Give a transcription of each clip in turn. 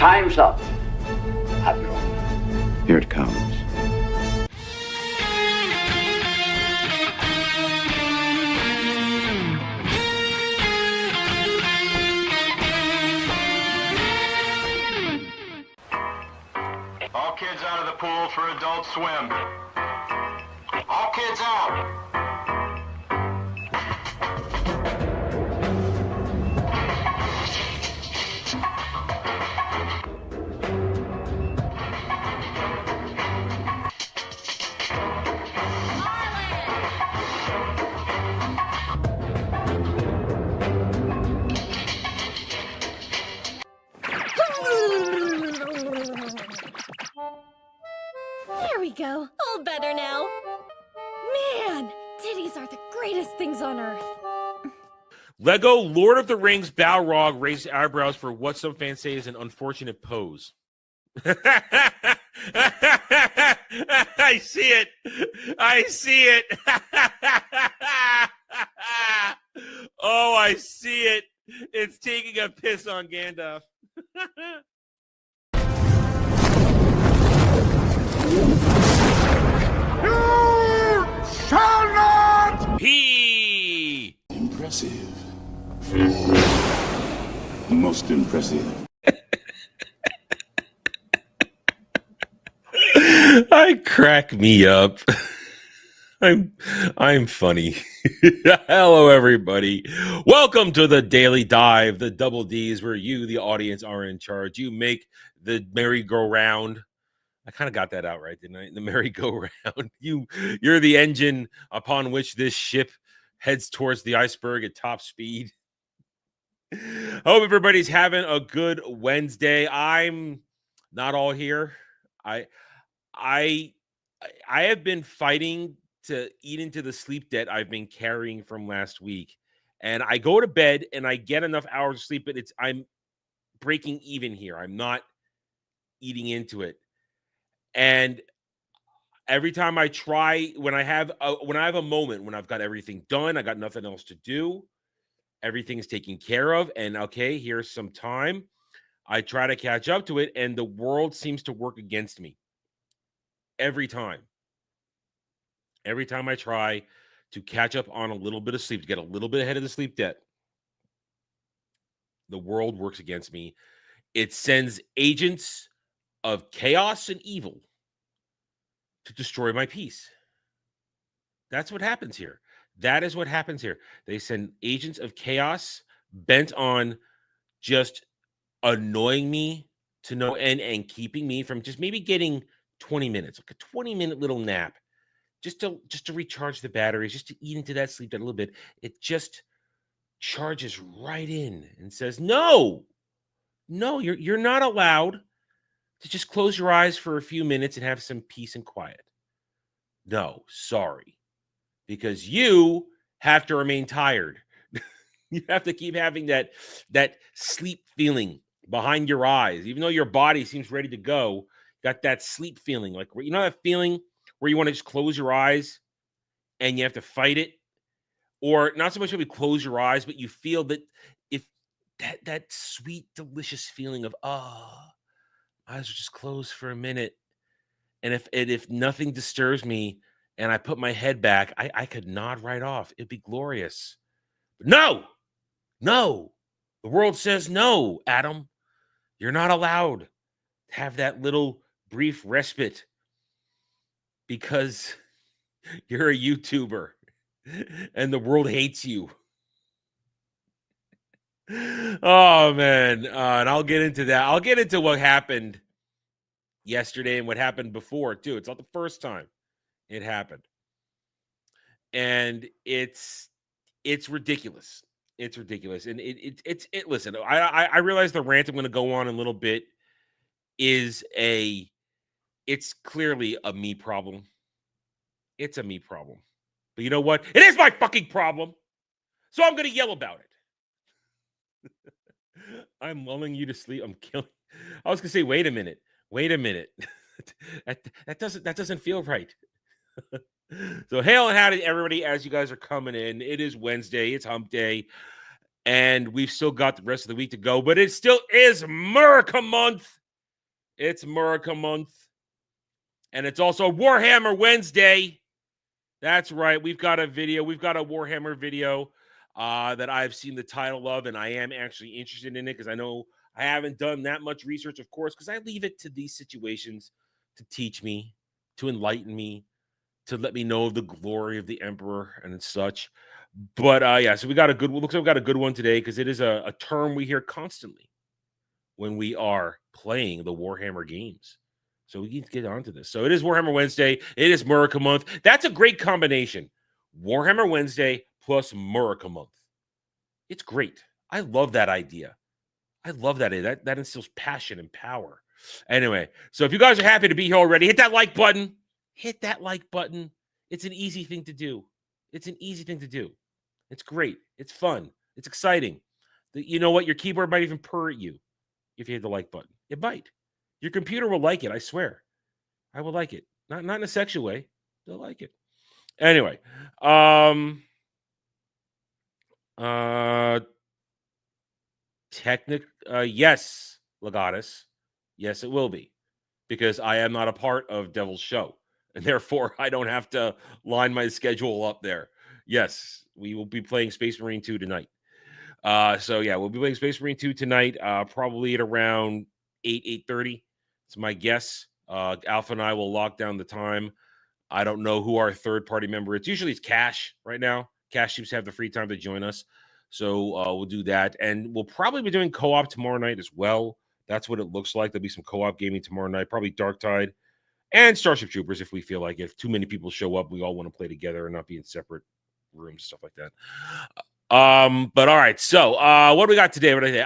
Time's up, Admiral. Here it comes. All kids out of the pool for Adult Swim. All kids out. There we go. All better now. Man, titties are the greatest things on earth. Lego Lord of the Rings Balrog raised eyebrows for what some fans say is an unfortunate pose. I see it. I see it. Oh, I see it. It's taking a piss on Gandalf. You shall not! He. Impressive. Most impressive. I crack me up. I'm funny. Hello, everybody. Welcome to the Daily Dive, the double D's, where you, the audience, are in charge. You make the merry-go-round. I kind of got that out right, didn't I? The merry-go-round. You're the engine upon which this ship heads towards the iceberg at top speed. Hope everybody's having a good Wednesday. I'm not all here. I have been fighting to eat into the sleep debt I've been carrying from last week. And I go to bed and I get enough hours of sleep, but I'm breaking even here. I'm not eating into it. And every time I try, when I have a moment when I've got everything done, I got nothing else to do, everything is taken care of, and okay, here's some time, I try to catch up to it, and the world seems to work against me. Every time I try to catch up on a little bit of sleep, to get a little bit ahead of the sleep debt, the world works against me. It sends agents of chaos and evil to destroy my peace. That's what happens here. That is what happens here. They send agents of chaos bent on just annoying me to no end and keeping me from just maybe getting 20 minutes, like a 20-minute little nap, just to recharge the batteries, just to eat into that sleep debt a little bit. It just charges right in and says, no, you're not allowed to just close your eyes for a few minutes and have some peace and quiet. No, sorry. Because you have to remain tired. You have to keep having that sleep feeling behind your eyes. Even though your body seems ready to go, got that sleep feeling. Like, you know that feeling where you want to just close your eyes and you have to fight it? Or not so much when you close your eyes, but you feel that if that sweet, delicious feeling of, eyes are just closed for a minute. And if nothing disturbs me and I put my head back, I could nod right off. It'd be glorious. But no. The world says no, Adam. You're not allowed to have that little brief respite because you're a YouTuber and the world hates you. Oh, man. And I'll get into that. I'll get into what happened yesterday and what happened before, too. It's not the first time it happened. And it's ridiculous. It's ridiculous. And listen, I realize the rant I'm going to go on in a little bit it's clearly a me problem. It's a me problem. But you know what? It is my fucking problem. So I'm going to yell about it. I'm lulling you to sleep. I'm killing. I was going to say, wait a minute. that doesn't feel right. So hail and howdy, everybody, as you guys are coming in. It is Wednesday. It's hump day. And we've still got the rest of the week to go, but it still is America Month. It's America Month. And it's also Warhammer Wednesday. That's right. We've got a video. We've got a Warhammer video that I've seen the title of, and I am actually interested in it because I know I haven't done that much research, of course, because I leave it to these situations to teach me, to enlighten me, to let me know of the glory of the Emperor and such. But yeah, so we got a good. Looks like we got a good one today because it is a term we hear constantly when we are playing the Warhammer games. So we need to get onto this. So it is Warhammer Wednesday. It is Murica Month. That's a great combination. Warhammer Wednesday plus Murica Month. It's great. I love that idea. I love that idea. That instills passion and power. Anyway, so if you guys are happy to be here already, hit that like button. Hit that like button. It's an easy thing to do. It's an easy thing to do. It's great. It's fun. It's exciting. You know what? Your keyboard might even purr at you if you hit the like button. It might. Your computer will like it, I swear. I will like it. Not in a sexual way. They'll like it. Anyway. Yes, Legatus. Yes, it will be. Because I am not a part of Devil's Show. And therefore, I don't have to line my schedule up there. Yes, we will be playing Space Marine 2 tonight. So yeah, we'll be playing Space Marine 2 tonight, probably at around 8:30. It's my guess. Alpha and I will lock down the time. I don't know who our third-party member is. Usually it's Cash right now. Cash seems to have the free time to join us. So we'll do that. And we'll probably be doing co-op tomorrow night as well. That's what it looks like. There'll be some co-op gaming tomorrow night, probably Dark Tide and Starship Troopers if we feel like it. If too many people show up, we all want to play together and not be in separate rooms, stuff like that. But all right. So what do we got today? What do I say?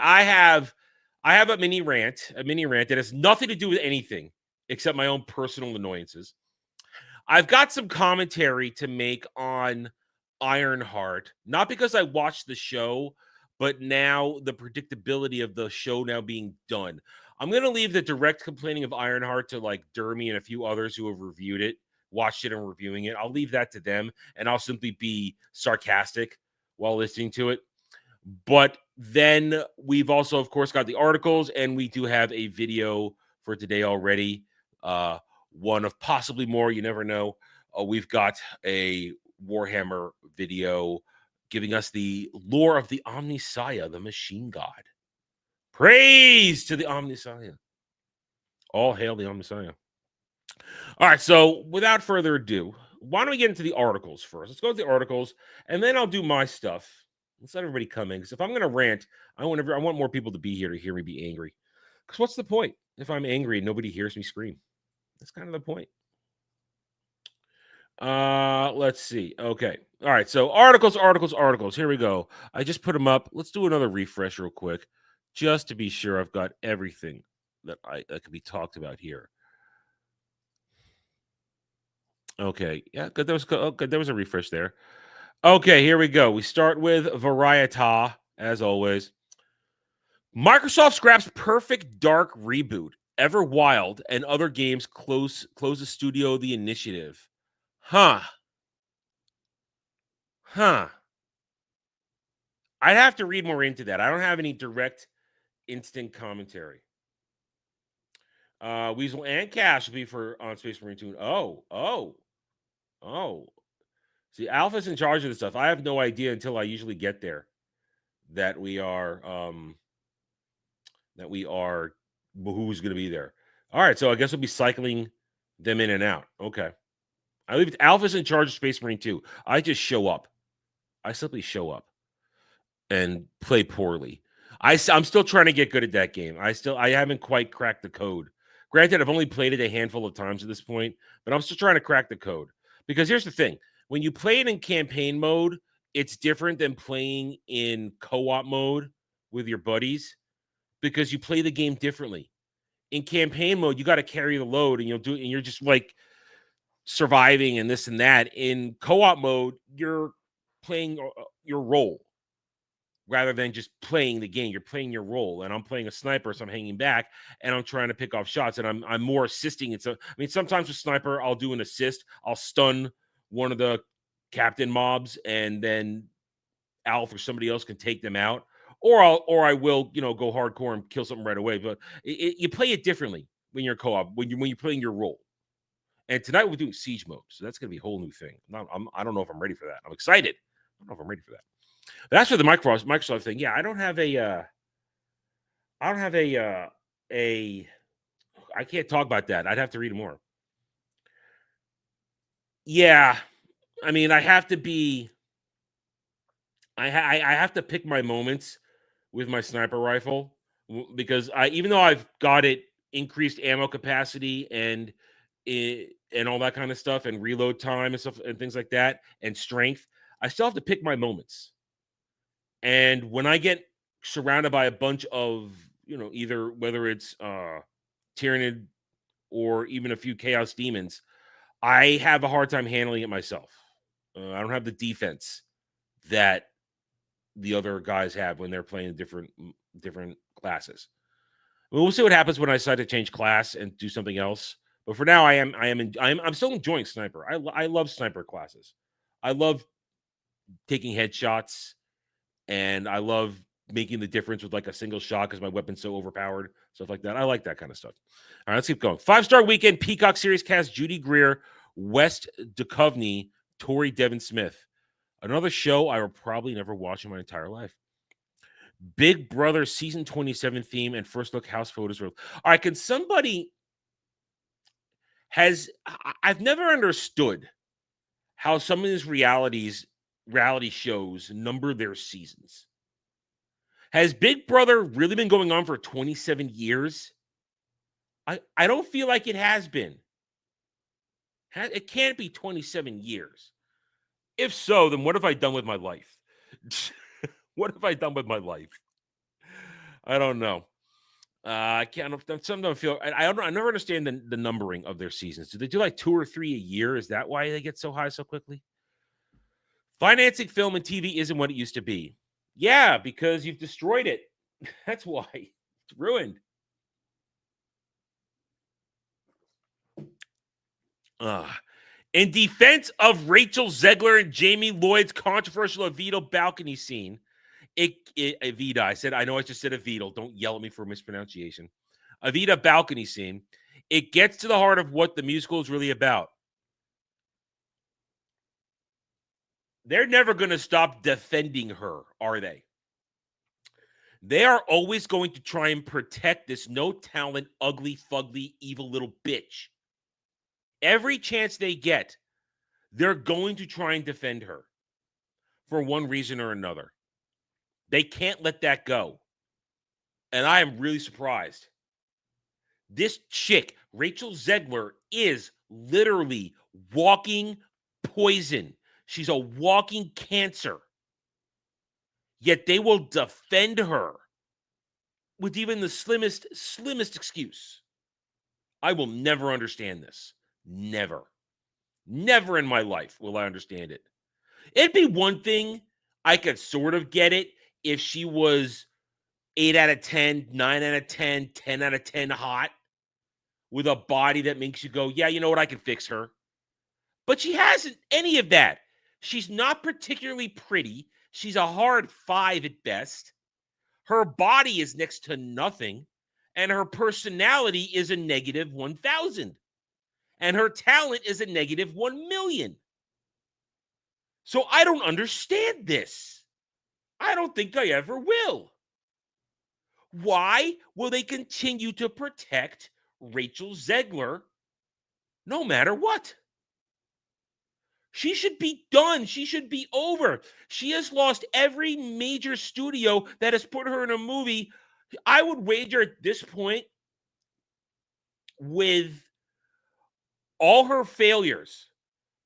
I have a mini rant that has nothing to do with anything except my own personal annoyances. I've got some commentary to make on Ironheart, not because I watched the show, but now the predictability of the show now being done. I'm going to leave the direct complaining of Ironheart to like Dermy and a few others who have reviewed it, watched it and reviewing it. I'll leave that to them, and I'll simply be sarcastic while listening to it. But then we've also, of course, got the articles, and we do have a video for today already. One of possibly more, you never know. We've got a Warhammer video giving us the lore of the Omnissiah, the machine god. Praise to the Omnissiah. All hail the Omnissiah. All right, so without further ado, why don't we get into the articles first? Let's go to the articles, and then I'll do my stuff. Let's let everybody come in, because if I'm going to rant, I want more people to be here to hear me be angry. Because what's the point if I'm angry and nobody hears me scream? That's kind of the point. Let's see. Okay. All right. So articles. Here we go. I just put them up. Let's do another refresh real quick, just to be sure I've got everything that could be talked about here. Okay. Yeah. Good. There was a refresh there. Okay. Here we go. We start with Varieta, as always. Microsoft scraps Perfect Dark reboot. Ever Wild and other games close the studio the initiative. Huh. I'd have to read more into that. I don't have any direct instant commentary. Weasel and Cash will be on Space Marine 2. Oh. See, Alpha's in charge of this stuff. I have no idea until I usually get there that we are who's going to be there. All right, so I guess we'll be cycling them in and out. Okay. I leave it. Alpha's in charge of Space Marine 2. I just show up. I simply show up and play poorly. I'm still trying to get good at that game. I haven't quite cracked the code. Granted, I've only played it a handful of times at this point, but I'm still trying to crack the code. Because here's the thing. When you play it in campaign mode, it's different than playing in co-op mode with your buddies because you play the game differently. In campaign mode, you got to carry the load and you're just like surviving and this and that. In co-op mode, you're playing your role rather than just playing the game. You're playing your role, and I'm playing a sniper, so I'm hanging back and I'm trying to pick off shots, and I'm more assisting. Sometimes with sniper, I'll do an assist. I'll stun one of the captain mobs and then Alf or somebody else can take them out, or I will, go hardcore and kill something right away. But you play it differently when you're co-op, when you're playing your role. And tonight we're doing siege mode, so that's going to be a whole new thing. I don't know if I'm ready for that. I'm excited. I don't know if I'm ready for that. But that's for the Microsoft thing. Yeah, I don't have a. I can't talk about that. I'd have to read more. Yeah, I mean, I have to be. I have to pick my moments with my sniper rifle because even though I've got it increased ammo capacity and all that kind of stuff and reload time and stuff and things like that and strength, I still have to pick my moments. And when I get surrounded by a bunch of, either whether it's Tyranid or even a few Chaos Demons, I have a hard time handling it myself. I don't have the defense that the other guys have when they're playing different classes. We'll see what happens when I decide to change class and do something else. But for now, I'm still enjoying sniper. I love sniper classes. I love taking headshots, and I love making the difference with like a single shot because my weapon's so overpowered, stuff like that. I like that kind of stuff. All right, let's keep going. 5-star weekend Peacock series cast: Judy Greer, West Duchovny, Tori Devon Smith. Another show I will probably never watch in my entire life. Big Brother season 27 theme and first look house photos. All right, can somebody I've never understood how some of these reality shows number their seasons. Has Big Brother really been going on for 27 years? I don't feel like it has been. It can't be 27 years. If so, then what have I done with my life? What have I done with my life? I don't know. I can't. Sometimes I feel. I don't know. I never understand the numbering of their seasons. Do they do like 2 or 3 a year? Is that why they get so high so quickly? Financing film and TV isn't what it used to be. Yeah, because you've destroyed it. That's why. It's ruined. In defense of Rachel Zegler and Jamie Lloyd's controversial Avito balcony scene, Avita, I said, I know I just said Avito. Don't yell at me for mispronunciation. Avita balcony scene. It gets to the heart of what the musical is really about. They're never going to stop defending her, are they? They are always going to try and protect this no-talent, ugly, fugly, evil little bitch. Every chance they get, they're going to try and defend her for one reason or another. They can't let that go. And I am really surprised. This chick, Rachel Zegler, is literally walking poison. She's a walking cancer. Yet they will defend her with even the slimmest excuse. I will never understand this. Never. Never in my life will I understand it. It'd be one thing I could sort of get it if she was 8 out of 10, 9 out of 10, 10 out of 10 hot with a body that makes you go, yeah, you know what? I can fix her. But she hasn't any of that. She's not particularly pretty. She's a hard 5 at best. Her body is next to nothing. And her personality is a negative 1,000. And her talent is a negative 1,000,000. So I don't understand this. I don't think I ever will. Why will they continue to protect Rachel Zegler no matter what? She should be done. She should be over. She has lost every major studio that has put her in a movie. I would wager at this point, with all her failures,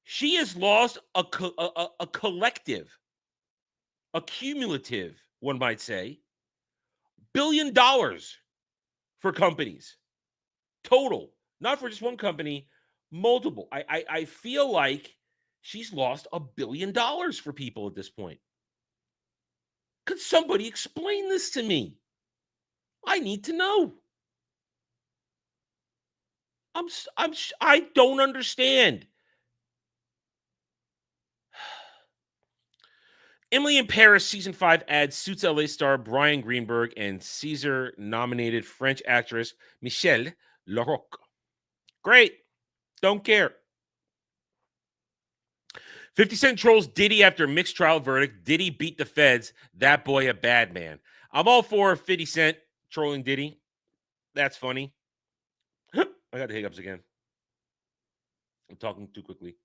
she has lost a collective, a cumulative, one might say, $1 billion for companies. Total. Not for just one company, multiple. I feel like she's lost $1 billion for people at this point. Could somebody explain this to me? I need to know. I don't understand. Emily in Paris season 5 adds Suits LA star Brian Greenberg and Caesar-nominated French actress Michelle Larocque. Great. Don't care. 50 Cent trolls Diddy after mixed trial verdict. Diddy beat the feds. That boy a bad man. I'm all for 50 Cent trolling Diddy. That's funny. I got the hiccups again. I'm talking too quickly.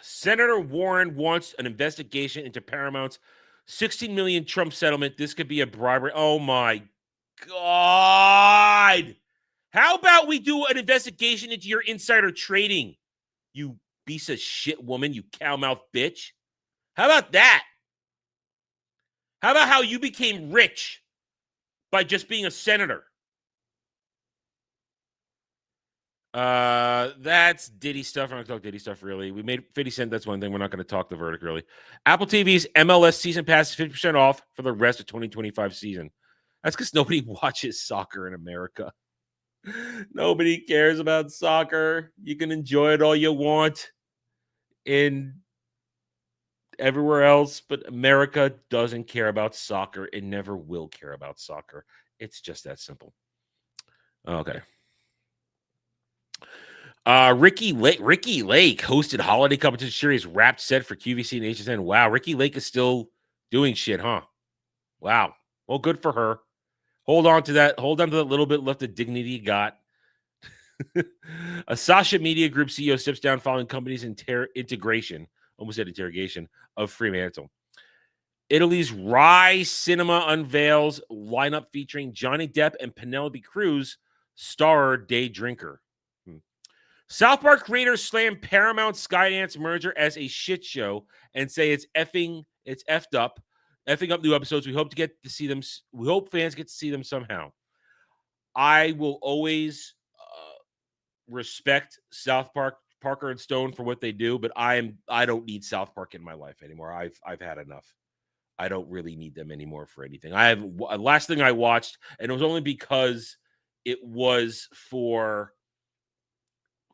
Senator Warren wants an investigation into Paramount's 16 million Trump settlement. This could be a bribery. Oh my God. How about we do an investigation into your insider trading, you piece of shit woman, you cow-mouth bitch? How about that? How about how you became rich by just being a senator? That's Diddy stuff. We're not going to talk Diddy stuff, really. We made 50 Cent. That's one thing. We're not going to talk the verdict, really. Apple TV's MLS season pass is 50% off for the rest of 2025 season. That's because nobody watches soccer in America. Nobody cares about soccer. You can enjoy it all you want in everywhere else, but America doesn't care about soccer. It never will care about soccer. It's just that simple. Okay. Ricky Lake hosted holiday competition series wrapped set for QVC and HSN. Wow, Ricky Lake is still doing shit, huh? Wow. Well, good for her. Hold on to that little bit left of dignity you got. A Sasha Media Group CEO steps down following company's integration, almost said interrogation, of Fremantle. Italy's Rai Cinema unveils lineup featuring Johnny Depp and Penelope Cruz, star Day Drinker. South Park creators slam Paramount Skydance merger as a shit show and say it's effing up new episodes. We hope to see them. We hope fans get to see them somehow. I will always respect South Park, Parker and Stone for what they do, but I don't need South Park in my life anymore. I've had enough. I don't really need them anymore for anything. Last thing I watched, and it was only because it was for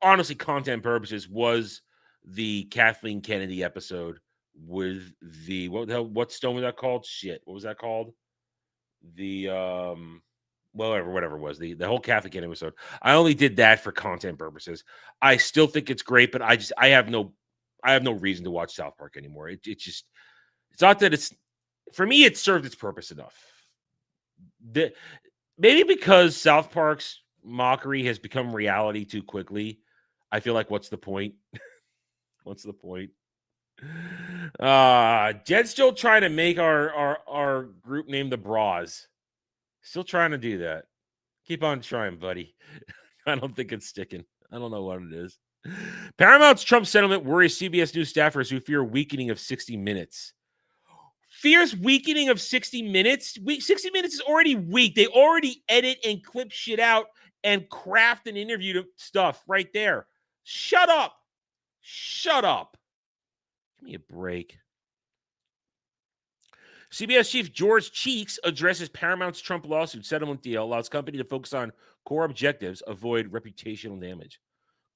honestly content purposes, was the Kathleen Kennedy episode with the what Stone was that called? Shit, what was that called? The whatever it was, the whole Catholic Kennedy episode. I only did that for content purposes. I still think it's great, but I have no reason to watch South Park anymore. It's not that it's, for me, it served its purpose enough. Maybe because South Park's mockery has become reality too quickly. I feel like, what's the point? What's the point? Jed's still trying to make our group name the Bras. Still trying to do that. Keep on trying, buddy. I don't think it's sticking. I don't know what it is. Paramount's Trump settlement worries CBS News staffers who fear weakening of 60 Minutes. Fears weakening of 60 Minutes? 60 Minutes is already weak. They already edit and clip shit out and craft and interview stuff right there. Shut up. Shut up. Give me a break. CBS chief George Cheeks addresses Paramount's Trump lawsuit settlement deal, allows company to focus on core objectives, avoid reputational damage.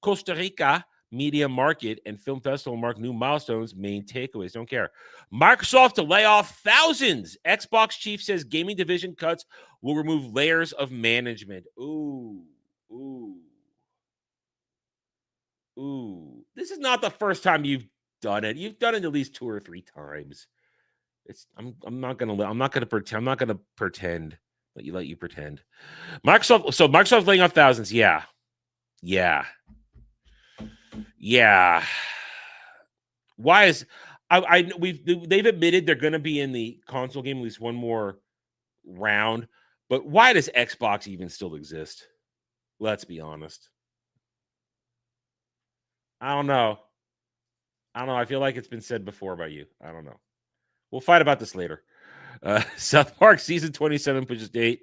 Costa Rica media market and film festival mark new milestones, main takeaways. Don't care. Microsoft to lay off thousands. Xbox chief says gaming division cuts will remove layers of management. Ooh. This is not the first time you've done it. You've done it at least 2 or 3 times. I'm not gonna pretend. Let you pretend. Microsoft laying off thousands. Yeah. Why is they've admitted they're gonna be in the console game at least one more round, but why does Xbox even still exist? Let's be honest. I don't know. I feel like it's been said before by you. I don't know. We'll fight about this later. South Park season 27 pushes date.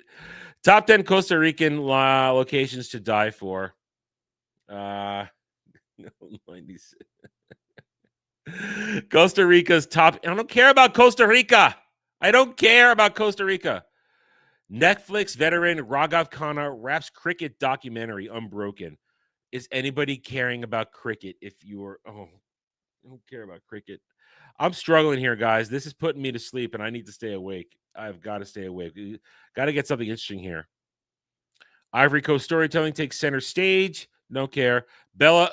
Top 10 Costa Rican locations to die for. Costa Rica's top. I don't care about Costa Rica. Netflix veteran Raghav Khanna wraps cricket documentary Unbroken. Is anybody caring about cricket? If you're I don't care about cricket. I'm struggling here, guys. This is putting me to sleep, and I need to stay awake. I've got to stay awake. Got to get something interesting here. Ivory Coast storytelling takes center stage. Don't care. Bella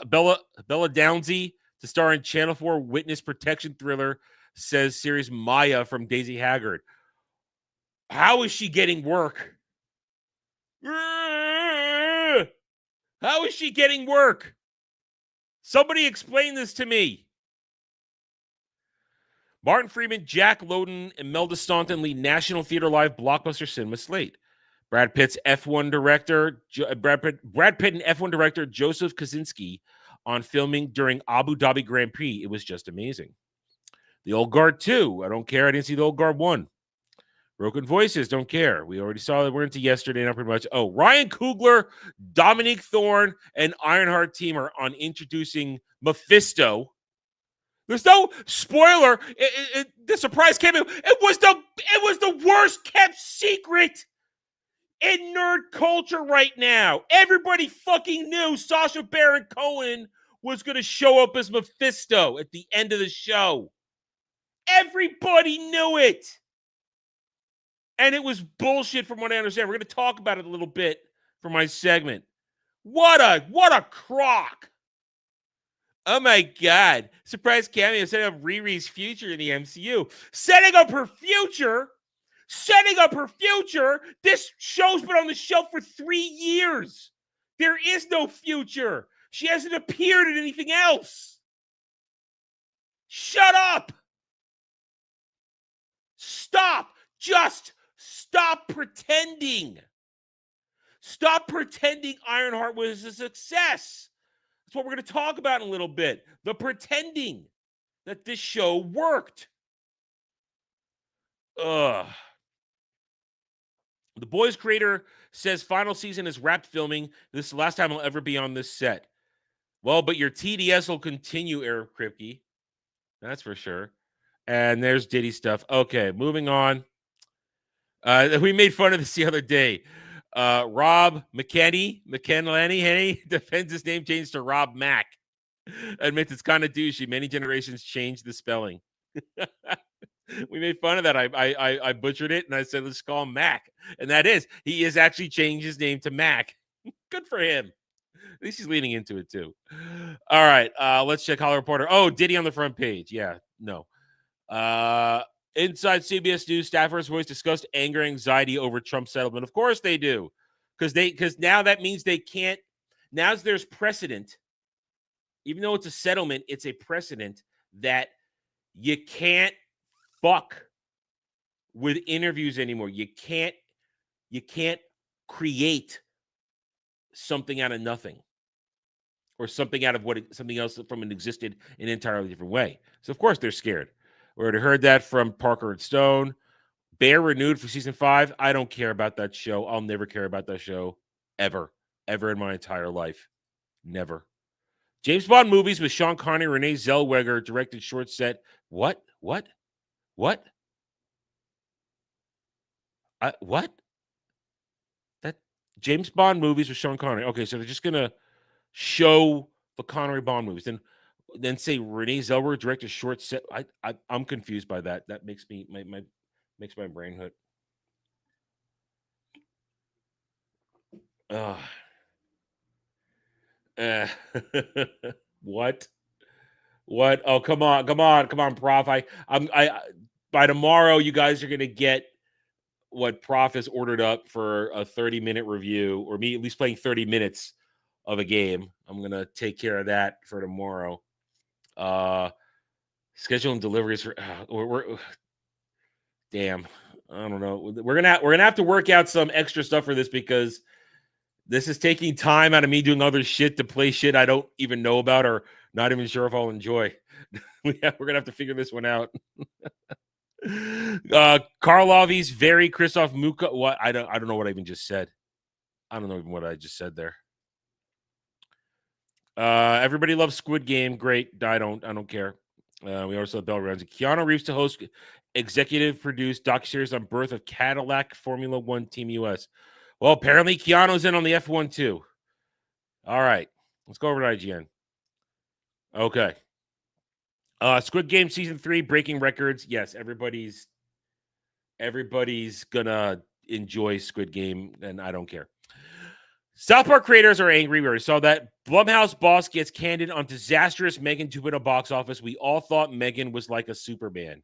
Downsy to star in Channel 4 witness protection thriller, says series Maya from Daisy Haggard. How is she getting work? How is she getting work? Somebody explain this to me. Martin Freeman, Jack Lowden, and Imelda Staunton lead National Theater Live blockbuster cinema slate. Brad Pitt and F1 director Joseph Kosinski on filming during Abu Dhabi Grand Prix. It was just amazing. The Old Guard 2. I don't care. I didn't see the Old Guard 1. Broken Voices. Don't care. We already saw that. We're into yesterday now pretty much. Oh, Ryan Coogler, Dominique Thorne, and Ironheart team are on introducing Mephisto. There's no spoiler. The surprise came in. It was the worst kept secret in nerd culture right now. Everybody fucking knew Sacha Baron Cohen was going to show up as Mephisto at the end of the show. Everybody knew it. And it was bullshit from what I understand. We're going to talk about it a little bit for my segment. What a crock. Oh my God. Surprise cameo setting up Riri's future in the MCU. Setting up her future? This show's been on the shelf for 3 years. There is no future. She hasn't appeared in anything else. Shut up. Stop. Just stop pretending. Stop pretending Ironheart was a success. That's what we're going to talk about in a little bit. The pretending that this show worked. Ugh. The Boys creator says final season is wrapped filming. This is the last time I'll ever be on this set. Well, but your TDS will continue, Eric Kripke. That's for sure. And there's Diddy stuff. Okay, moving on. We made fun of this the other day. Rob McKenlany defends his name change to Rob Mack. Admits it's kind of douchey. Many generations changed the spelling. We made fun of that. I butchered it, and I said, let's call him Mac. And he is actually changed his name to Mac. Good for him. At least he's leaning into it, too. All right, let's check Hollywood Reporter. Oh, Diddy on the front page. Yeah, no. Inside CBS News, staffers voiced discussed anger and anxiety over Trump settlement. Of course they do. Because now that means they can't. Now there's precedent. Even though it's a settlement, it's a precedent that you can't fuck with interviews anymore. You can't create something out of nothing or something out of something else from an existed in an entirely different way. So of course they're scared. We already heard that from Parker and Stone. Bear renewed for season 5. I don't care about that show. I'll never care about that show ever in my entire life. Never. James Bond movies with Sean Connery, Renee Zellweger directed short set. What? What? That James Bond movies with Sean Connery. Okay, so they're just gonna show the Connery Bond movies, then say Renee Zellweger directed short set. I'm confused by that. That makes me makes my brain hurt. What? Oh, come on, Prof. I by tomorrow, you guys are gonna get what Prof has ordered up for a 30-minute review, or me at least playing 30 minutes of a game. I'm gonna take care of that for tomorrow. Scheduling deliveries for we're damn. I don't know. We're gonna have to work out some extra stuff for this because this is taking time out of me doing other shit to play shit I don't even know about or not even sure if I'll enjoy. We're gonna have to figure this one out. Karlov's very Christoph Muka. What? I don't know what I even just said. I don't know even what I just said there. Everybody loves Squid Game. Great. I don't care. We also have Bell Rounds. Keanu Reeves to host executive produced docuseries on birth of Cadillac Formula One Team US. Well, apparently Keanu's in on the F1 too. All right. Let's go over to IGN. Okay. Squid Game season 3 breaking records. Yes, everybody's gonna enjoy Squid Game, and I don't care. South Park creators are angry. We already saw that. Blumhouse boss gets candid on disastrous Megan 2.0 box office. We all thought Megan was like a Superman.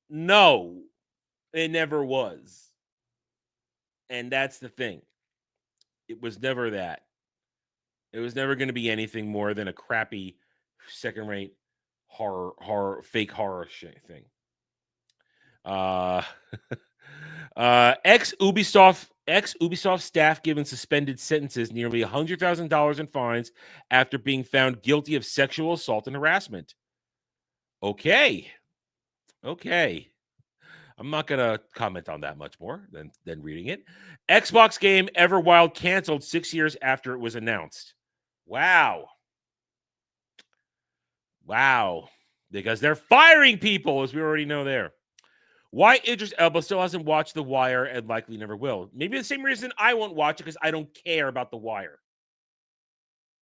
No, it never was. And that's the thing. It was never that. It was never going to be anything more than a crappy second-rate fake horror thing. Ex Ubisoft staff given suspended sentences, nearly $100,000 in fines after being found guilty of sexual assault and harassment. Okay. I'm not gonna comment on that much more than reading it. Xbox game Everwild canceled 6 years after it was announced. Wow. Because they're firing people, as we already know there. Why Idris Elba still hasn't watched The Wire and likely never will. Maybe the same reason I won't watch it, because I don't care about The Wire.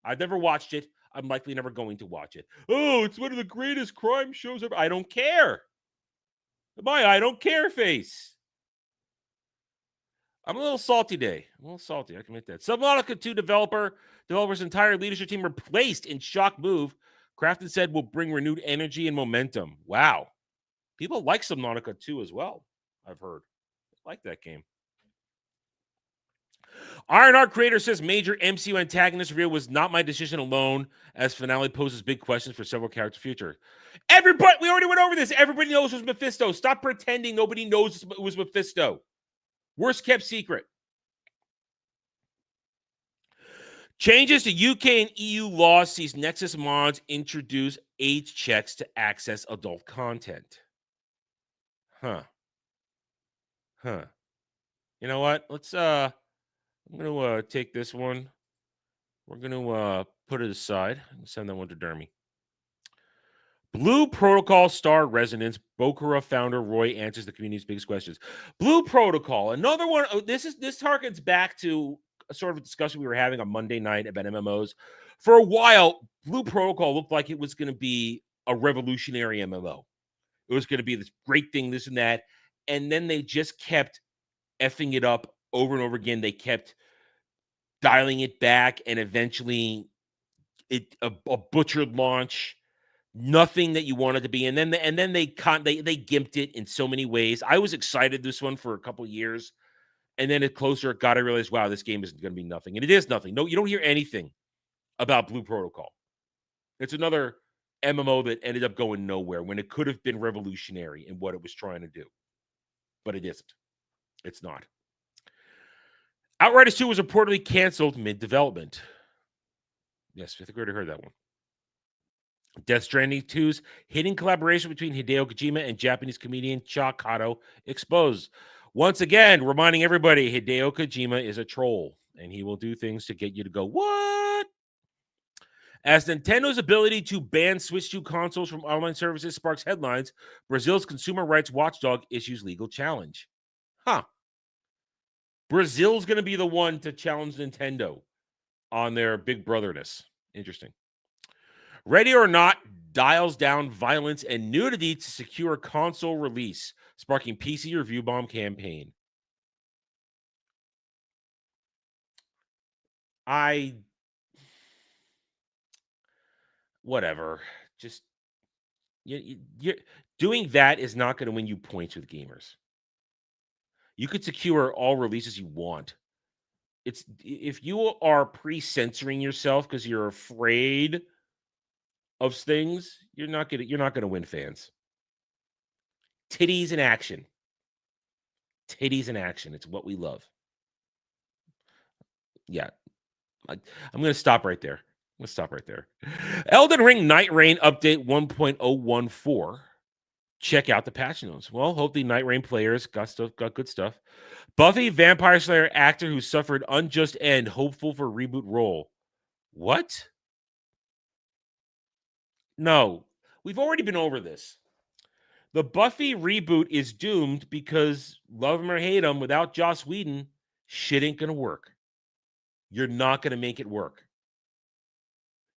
I've never watched it. I'm likely never going to watch it. Oh, it's one of the greatest crime shows ever. I don't care. My I don't care face. I'm a little salty today. I can admit that. Subnautica 2 developer's entire leadership team replaced in shock move. Crafton said will bring renewed energy and momentum. Wow. People like Subnautica 2 as well, I've heard. I like that game. Ironheart creator says major MCU antagonist reveal was not my decision alone, as finale poses big questions for several characters' future. Everybody, we already went over this. Everybody knows it was Mephisto. Stop pretending nobody knows it was Mephisto. Worst kept secret. Changes to UK and EU laws sees Nexus mods introduce age checks to access adult content. Huh. You know what? I'm going to take this one. We're going to put it aside and send that one to Dermy. Blue Protocol star resonance. Bokura founder Roy answers the community's biggest questions. Blue Protocol, another one. This harkens back to a sort of a discussion we were having on Monday night about MMOs. For a while, Blue Protocol looked like it was going to be a revolutionary MMO. It was going to be this great thing, this and that. And then they just kept effing it up over and over again. They kept dialing it back, and eventually a butchered launch, nothing that you wanted to be. And then they gimped it in so many ways. I was excited this one for a couple of years, and then it closer it got, I realized, wow, this game isn't going to be nothing. And it is nothing. No, you don't hear anything about Blue Protocol. It's another MMO that ended up going nowhere when it could have been revolutionary in what it was trying to do. But it isn't. It's not. Outriders 2 was reportedly canceled mid-development. Yes, I think we already heard that one. Death Stranding 2's hidden collaboration between Hideo Kojima and Japanese comedian Cha Kato exposed. Once again, reminding everybody, Hideo Kojima is a troll, and he will do things to get you to go, what? As Nintendo's ability to ban Switch 2 consoles from online services sparks headlines, Brazil's consumer rights watchdog issues legal challenge. Brazil's going to be the one to challenge Nintendo on their big brotherness. Interesting. Ready or Not dials down violence and nudity to secure console release, sparking PC review bomb campaign. Whatever. Just you're doing that is not going to win you points with gamers. You could secure all releases you want. It's if you are pre-censoring yourself because you're afraid of things, you're not gonna win fans. Titties in action. It's what we love. Yeah, I'm gonna stop right there. Elden Ring Night Rain update 1.014. Check out the patch notes. Well, hope the Night Rain players got good stuff. Buffy Vampire Slayer actor who suffered unjust end, hopeful for reboot role. What? No, we've already been over this. The Buffy reboot is doomed because love him or hate him, without Joss Whedon, shit ain't gonna work. You're not gonna make it work.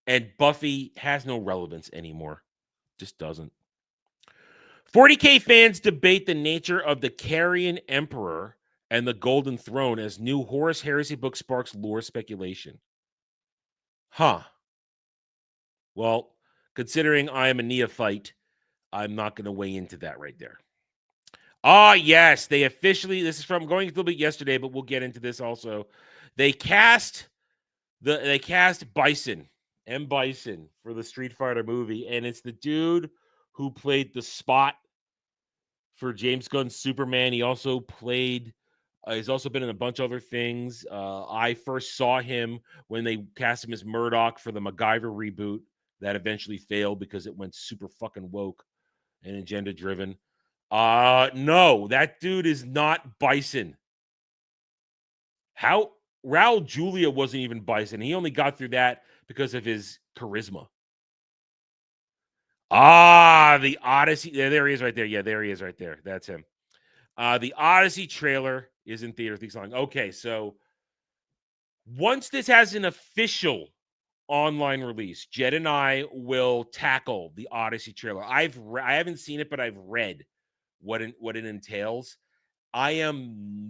And Buffy has no relevance anymore. Just doesn't. 40K fans debate the nature of the Carrion Emperor and the Golden Throne as new Horus Heresy book sparks lore speculation. Huh. Well, considering I am a neophyte, I'm not going to weigh into that right there. Ah, yes, they officially, this is from going a little bit yesterday, but we'll get into this also. They cast Bison, M. Bison, for the Street Fighter movie, and it's the dude who played the Spot for James Gunn's Superman. He also played, he's also been in a bunch of other things. I first saw him when they cast him as Murdoch for the MacGyver reboot that eventually failed because it went super fucking woke and agenda driven. No, that dude is not Bison. How Raul Julia wasn't even Bison. He only got through that because of his charisma. The Odyssey. There he is right there. Yeah, there he is right there. That's him. The Odyssey trailer is in theater. Okay, so once this has an official online release, Jed and I will tackle the Odyssey trailer. I haven't seen it, but I've read what it entails. I am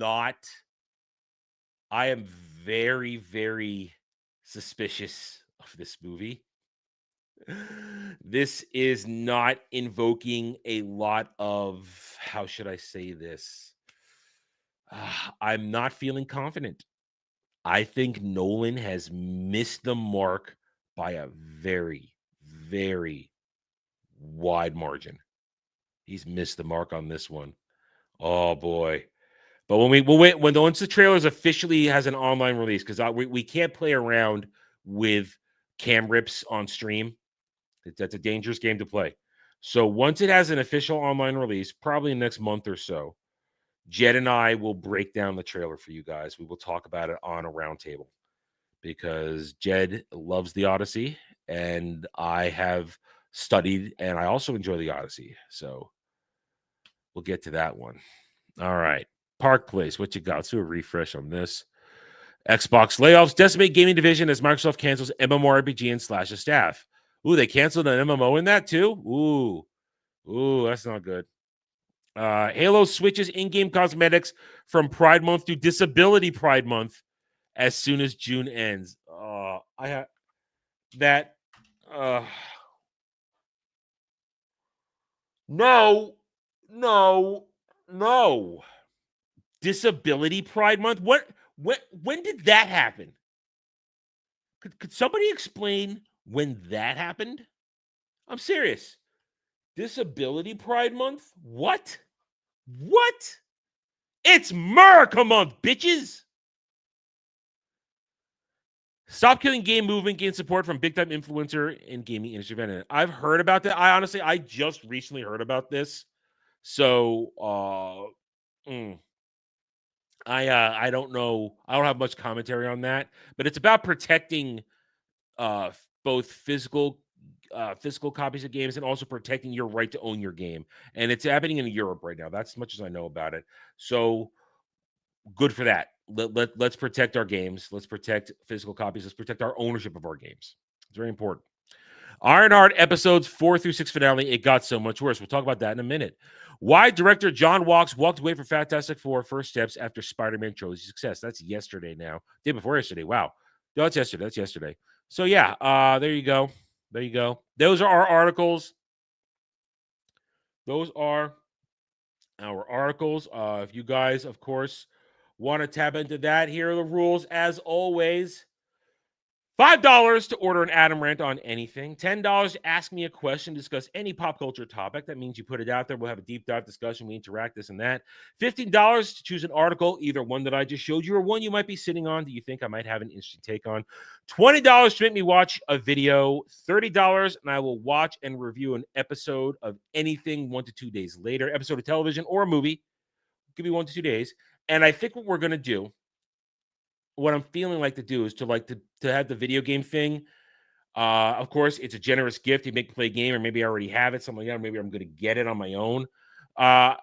very, very suspicious of this movie. This is not invoking a lot of, how should I say this? I'm not feeling confident. I think Nolan has missed the mark by a very, very wide margin. He's missed the mark on this one. Oh boy. But once the trailers officially has an online release, because we can't play around with cam rips on stream. That's a dangerous game to play. So once it has an official online release, probably next month or so, Jed and I will break down the trailer for you guys. We will talk about it on a roundtable because Jed loves the Odyssey and I have studied and I also enjoy the Odyssey. So we'll get to that one. All right. Park Place, what you got? Let's do a refresh on this. Xbox layoffs decimate gaming division as Microsoft cancels MMORPG and slashes staff. Ooh, they canceled an MMO in that too? Ooh, that's not good. Halo switches in-game cosmetics from Pride Month to Disability Pride Month as soon as June ends. No. Disability Pride Month? When did that happen? Could somebody explain when that happened? I'm serious. Disability Pride Month? What? It's America Month, bitches! Stop killing game movement, gain support from big-time influencer in gaming industry veteran. I've heard about that. I just recently heard about this. So, I don't know. I don't have much commentary on that, but it's about protecting both physical copies of games and also protecting your right to own your game. And it's happening in Europe right now. That's as much as I know about it. So good for that. Let's protect our games. Let's protect physical copies. Let's protect our ownership of our games. It's very important. Ironheart episodes 4 through 6 finale. It got so much worse. We'll talk about that in a minute. Why director John Wilkes walked away from Fantastic Four first steps after Spider-Man trilogy success. That's yesterday now. Day before yesterday. Wow. No, that's yesterday. So yeah, there you go. Those are our articles. Those are our articles. If you guys, of course, want to tap into that, here are the rules as always. $5 to order an Adam rant on anything. $10 to ask me a question, discuss any pop culture topic. That means you put it out there. We'll have a deep dive discussion. We interact, this and that. $15 to choose an article, either one that I just showed you or one you might be sitting on that you think I might have an interesting take on. $20 to make me watch a video. $30 and I will watch and review an episode of anything 1 to 2 days later. Episode of television or a movie. Give me 1 to 2 days. And I think what we're going to do, what I'm feeling like to do is to have the video game thing. Of course, it's a generous gift. You make me play a game, or maybe I already have it, something like that. Or maybe I'm going to get it on my own. We're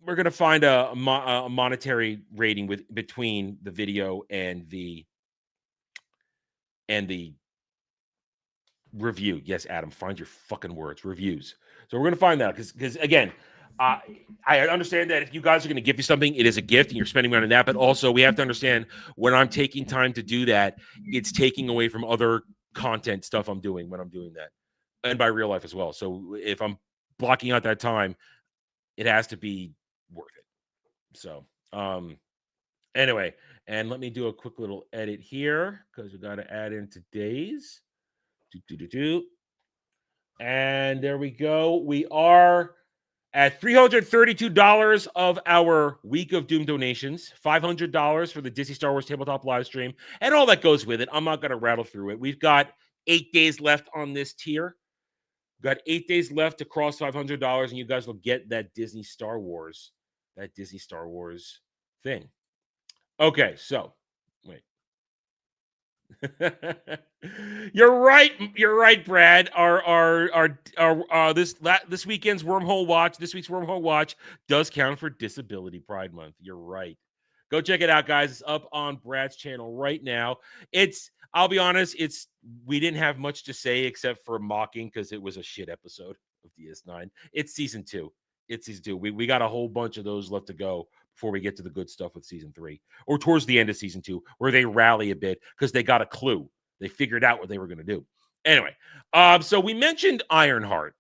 going to find a monetary rating between the video and the Review. Yes, Adam, find your fucking words. Reviews. So we're going to find that because again, I understand that if you guys are going to give you something, it is a gift and you're spending money on that. But also, we have to understand when I'm taking time to do that, it's taking away from other content stuff I'm doing when I'm doing that, and by real life as well. So if I'm blocking out that time, it has to be worth it. So, anyway, and let me do a quick little edit here because we got to add in today's. And there we go. We are at $332 of our Week of Doom donations, $500 for the Disney Star Wars tabletop live stream, and all that goes with it. I'm not going to rattle through it. We've got 8 days left on this tier. Got 8 days left to cross $500, and you guys will get that Disney Star Wars thing. Okay, so wait. You're right, Brad. This weekend's Wormhole Watch, this week's Wormhole Watch does count for Disability Pride Month. You're right. Go check it out, guys. It's up on Brad's channel right now. I'll be honest, we didn't have much to say except for mocking because it was a shit episode of DS9. It's season 2. We got a whole bunch of those left to go before we get to the good stuff with season 3, or towards the end of season 2, where they rally a bit because they got a clue. They figured out what they were going to do. Anyway, so we mentioned Ironheart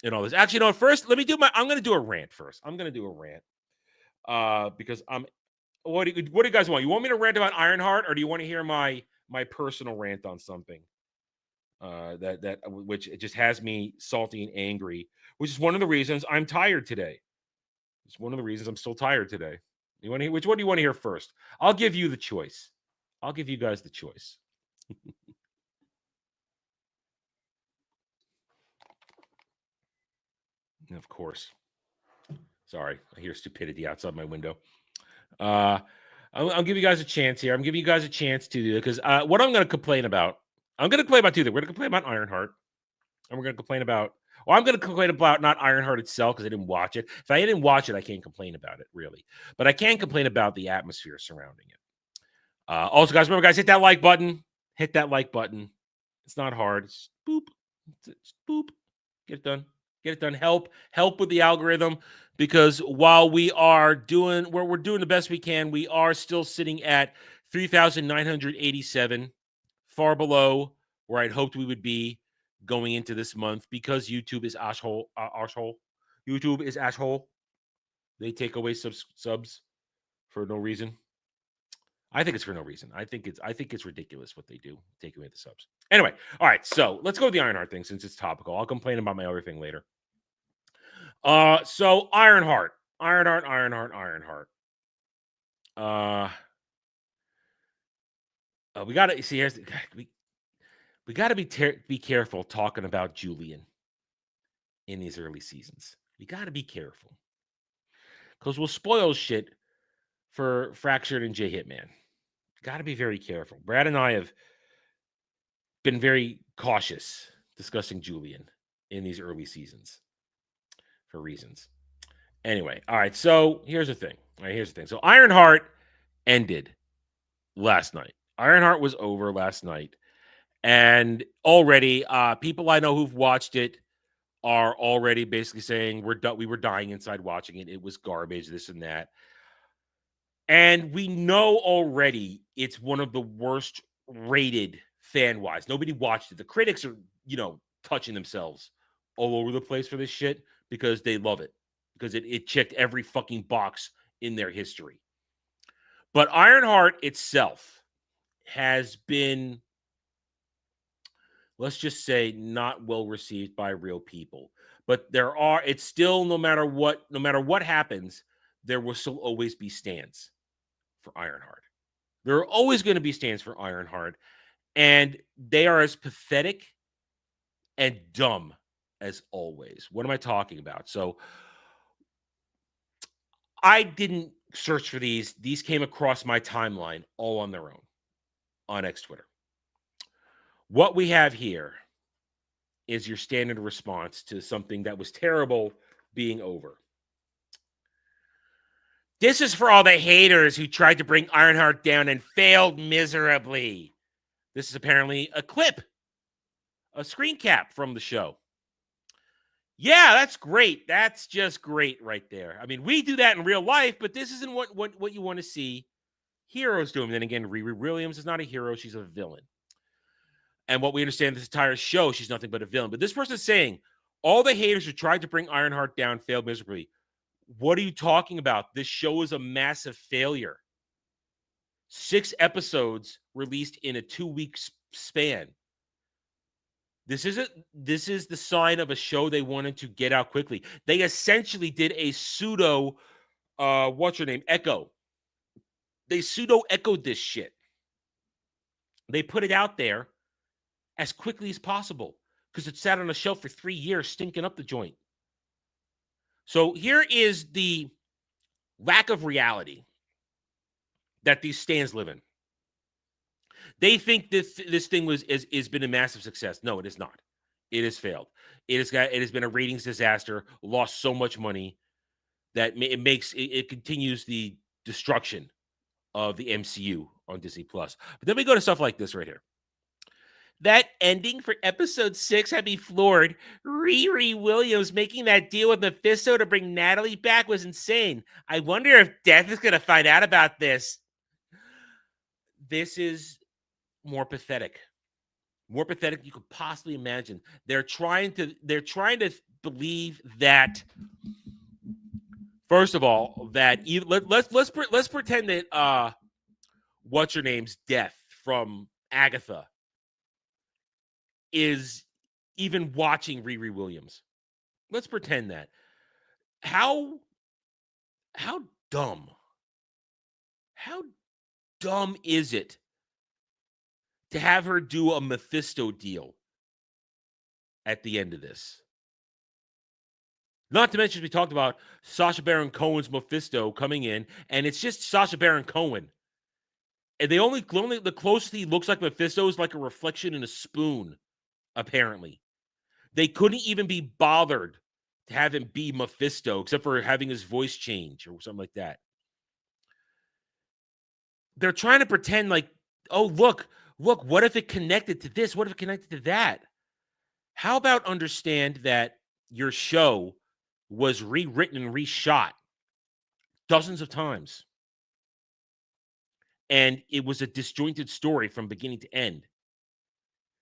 and all this. Actually, no, first, I'm going to do a rant first. I'm going to do a rant because what do you guys want? You want me to rant about Ironheart, or do you want to hear my personal rant on something which it just has me salty and angry, which is one of the reasons I'm tired today. It's one of the reasons I'm still tired today. Which one do you want to hear first? I'll give you the choice. I'll give you guys the choice. Of course. Sorry, I hear stupidity outside my window. I'll give you guys a chance here. I'm giving you guys a chance to do it because what I'm going to complain about, I'm going to complain about two things. We're going to complain about Ironheart, and we're going to complain about. Well, I'm going to complain about not Ironheart itself because I didn't watch it. If I didn't watch it, I can't complain about it really, but I can complain about the atmosphere surrounding it. Also, guys, remember, guys, hit that like button. Hit that like button. It's not hard. It's boop. It's boop. Get it done. Get it done. Help with the algorithm, because while we're doing the best we can, we are still sitting at 3,987, far below where I'd hoped we would be going into this month, because YouTube is asshole. YouTube is asshole. They take away subs for no reason. I think it's for no reason. I think it's ridiculous what they do, take away the subs. Anyway, all right, so let's go with the Ironheart thing since it's topical. I'll complain about my other thing later. So Ironheart. We got to see. We got to be careful talking about Julian in these early seasons. We got to be careful because we'll spoil shit for Fractured and J Hitman. Got to be very careful. Brad and I have been very cautious discussing Julian in these early seasons for reasons. Anyway, all right. So here's the thing. So Ironheart ended last night. Ironheart was over last night, and already people I know who've watched it are already basically saying we were dying inside watching it. It was garbage, this and that. And we know already it's one of the worst rated fan-wise. Nobody watched it. The critics are, touching themselves all over the place for this shit because they love it. Because it checked every fucking box in their history. But Ironheart itself has been, let's just say, not well received by real people. But it's still, no matter what happens, there will still always be stands for Ironheart. There are always going to be stands for Ironheart, and they are as pathetic and dumb as always. What am I talking about? So I didn't search for these. These came across my timeline all on their own on X Twitter. What we have here is your standard response to something that was terrible being over. This is for all the haters who tried to bring Ironheart down and failed miserably. This is apparently a clip a screen cap from the show. Yeah, that's great. That's just great right there. I mean, we do that in real life, but this isn't what you want to see heroes doing. Then again, Riri Williams is not a hero; she's a villain. And what we understand this entire show, she's nothing but a villain. But this person is saying all the haters who tried to bring Ironheart down failed miserably. What are you talking about? This show is a massive failure. 6 episodes released in a 2-week span. This is the sign of a show they wanted to get out quickly. They essentially did a pseudo what's her name? Echo. They pseudo echoed this shit. They put it out there as quickly as possible because it sat on a shelf for 3 years stinking up the joint. So here is the lack of reality that these stands live in. They think this thing has been a massive success. No, it is not. It has failed. It has been a ratings disaster. Lost so much money that it continues the destruction of the MCU on Disney Plus. But then we go to stuff like this right here. That ending for episode 6 had me floored. Riri Williams making that deal with Mephisto to bring Natalie back was insane. I wonder if Death is going to find out about this. This is more pathetic. More pathetic than you could possibly imagine. They're trying to believe that, first of all, that let's pretend that what's her name's Death from Agatha is even watching Riri Williams. Let's pretend that. How dumb is it to have her do a Mephisto deal at the end of this? Not to mention, we talked about Sacha Baron Cohen's Mephisto coming in, and it's just Sacha Baron Cohen. And the closest he looks like Mephisto is like a reflection in a spoon, apparently. They couldn't even be bothered to have him be Mephisto, except for having his voice change or something like that. They're trying to pretend like, oh, look, what if it connected to this? What if it connected to that? How about understand that your show was rewritten and reshot dozens of times, and it was a disjointed story from beginning to end.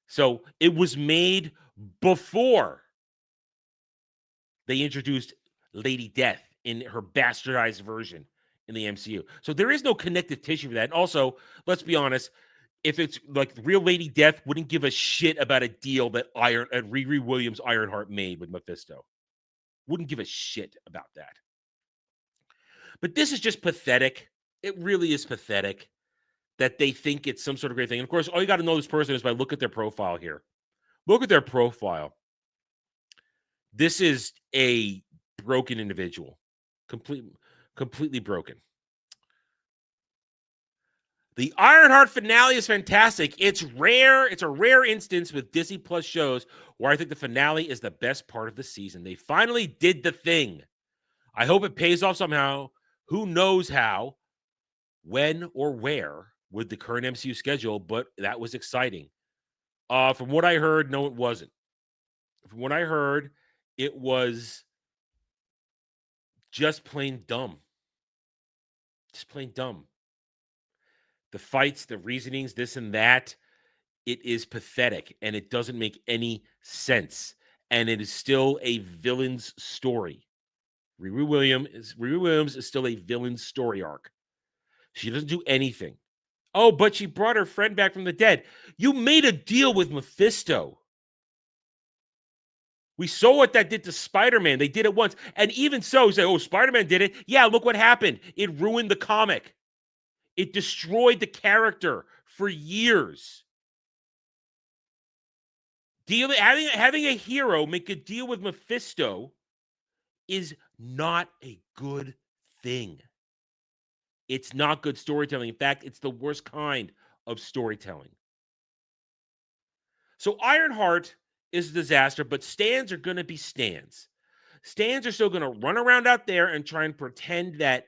So it was made before they introduced Lady Death in her bastardized version in the MCU. So there is no connective tissue for that. And also, let's be honest, if it's like real Lady Death wouldn't give a shit about a deal that Riri Williams Ironheart made with Mephisto. Wouldn't give a shit about that. But this is just pathetic. It really is pathetic that they think it's some sort of great thing. And of course, all you got to know this person is by look at their profile here. Look at their profile. This is a broken individual. Completely broken. The Ironheart finale is fantastic. It's rare. It's a rare instance with Disney Plus shows where I think the finale is the best part of the season. They finally did the thing. I hope it pays off somehow. Who knows how, when, or where with the current MCU schedule, but that was exciting. From what I heard, no, it wasn't. From what I heard, it was just plain dumb. Just plain dumb. The fights, the reasonings, this and that, it is pathetic, and it doesn't make any sense. And it is still a villain's story. Riri Williams is still a villain's story arc. She doesn't do anything. Oh, but she brought her friend back from the dead. You made a deal with Mephisto. We saw what that did to Spider-Man. They did it once. And even so, you say, oh, Spider-Man did it. Yeah, look what happened. It ruined the comic. It destroyed the character for years. Having a hero make a deal with Mephisto is not a good thing. It's not good storytelling. In fact, it's the worst kind of storytelling. So Ironheart is a disaster, but stands are going to be stands. Stands are still going to run around out there and try and pretend that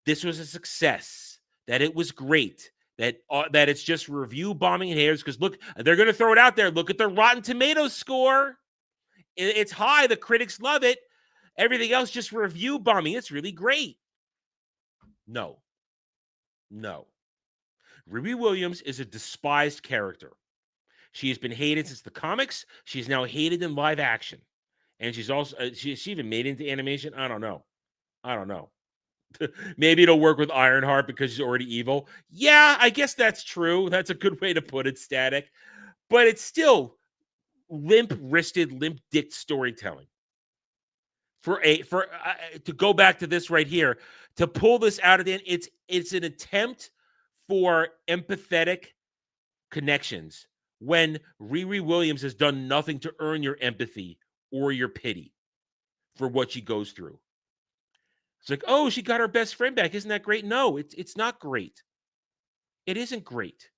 this was a success, that it was great, that it's just review bombing and haters. Because look, they're going to throw it out there. Look at the Rotten Tomatoes score. It's high. The critics love it. Everything else just review bombing. It's really great. No. Riri Williams is a despised character. She has been hated since the comics. She's now hated in live action. And she's also, she even made it into animation. I don't know. Maybe it'll work with Ironheart because she's already evil. Yeah, I guess that's true. That's a good way to put it, Static. But it's still limp-wristed, limp-dicked storytelling. To go back to this right here, to pull this out of the end, it's an attempt for empathetic connections when Riri Williams has done nothing to earn your empathy or your pity for what she goes through. It's like, oh, she got her best friend back. Isn't that great? No, it's not great. It isn't great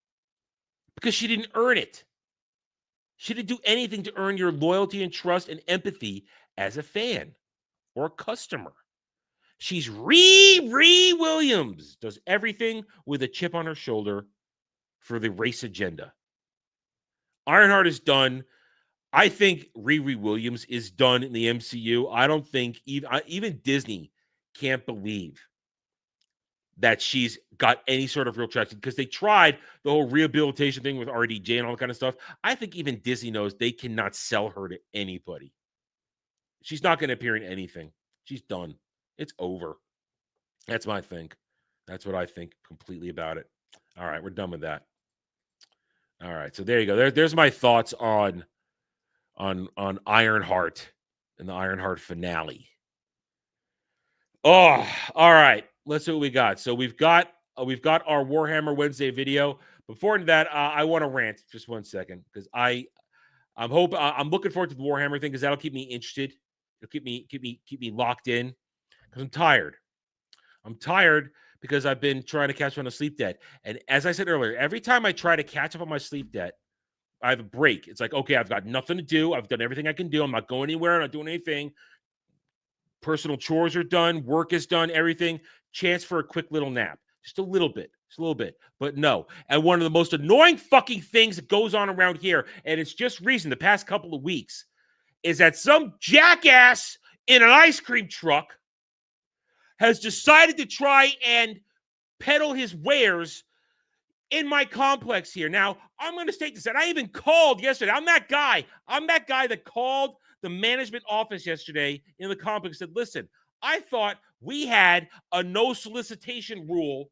because she didn't earn it. She didn't do anything to earn your loyalty and trust and empathy as a fan or a customer. She's Riri Williams, does everything with a chip on her shoulder for the race agenda. Ironheart is done. I think Riri Williams is done in the MCU. I don't think even Disney can't believe that she's got any sort of real traction because they tried the whole rehabilitation thing with RDJ and all that kind of stuff. I think even Disney knows they cannot sell her to anybody. She's not going to appear in anything. She's done. It's over. That's my think. That's what I think completely about it. All right, we're done with that. All right, so there you go. There's my thoughts on Ironheart and the Ironheart finale. Oh, all right. Let's see what we got. So we've got our Warhammer Wednesday video. Before that, I want to rant just 1 second because I'm looking forward to the Warhammer thing because that'll keep me interested. It'll keep me locked in because I'm tired. I'm tired because I've been trying to catch up on a sleep debt. And as I said earlier, every time I try to catch up on my sleep debt, I have a break. It's like, okay, I've got nothing to do. I've done everything I can do. I'm not going anywhere. I'm not doing anything. Personal chores are done. Work is done. Everything. Chance for a quick little nap. Just a little bit. But no. And one of the most annoying fucking things that goes on around here, and it's just recent, the past couple of weeks, is that some jackass in an ice cream truck has decided to try and peddle his wares in my complex here. Now, I'm going to state this, and I even called yesterday. I'm that guy that called the management office yesterday in the complex and said, listen, I thought we had a no solicitation rule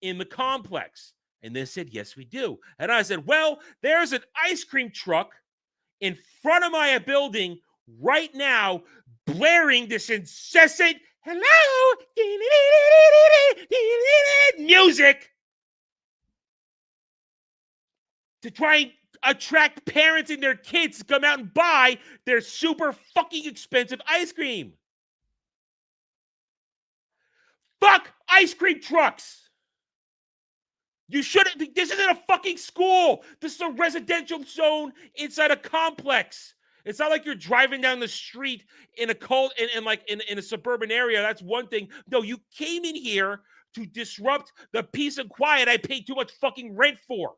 in the complex. And they said, yes, we do. And I said, well, there's an ice cream truck in front of my building right now blaring this incessant hello music to try and attract parents and their kids to come out and buy their super fucking expensive ice cream. Fuck ice cream trucks. You shouldn't. This isn't a fucking school. This is a residential zone inside a complex. It's not like you're driving down the street in a suburban area. That's one thing. No, you came in here to disrupt the peace and quiet I paid too much fucking rent for.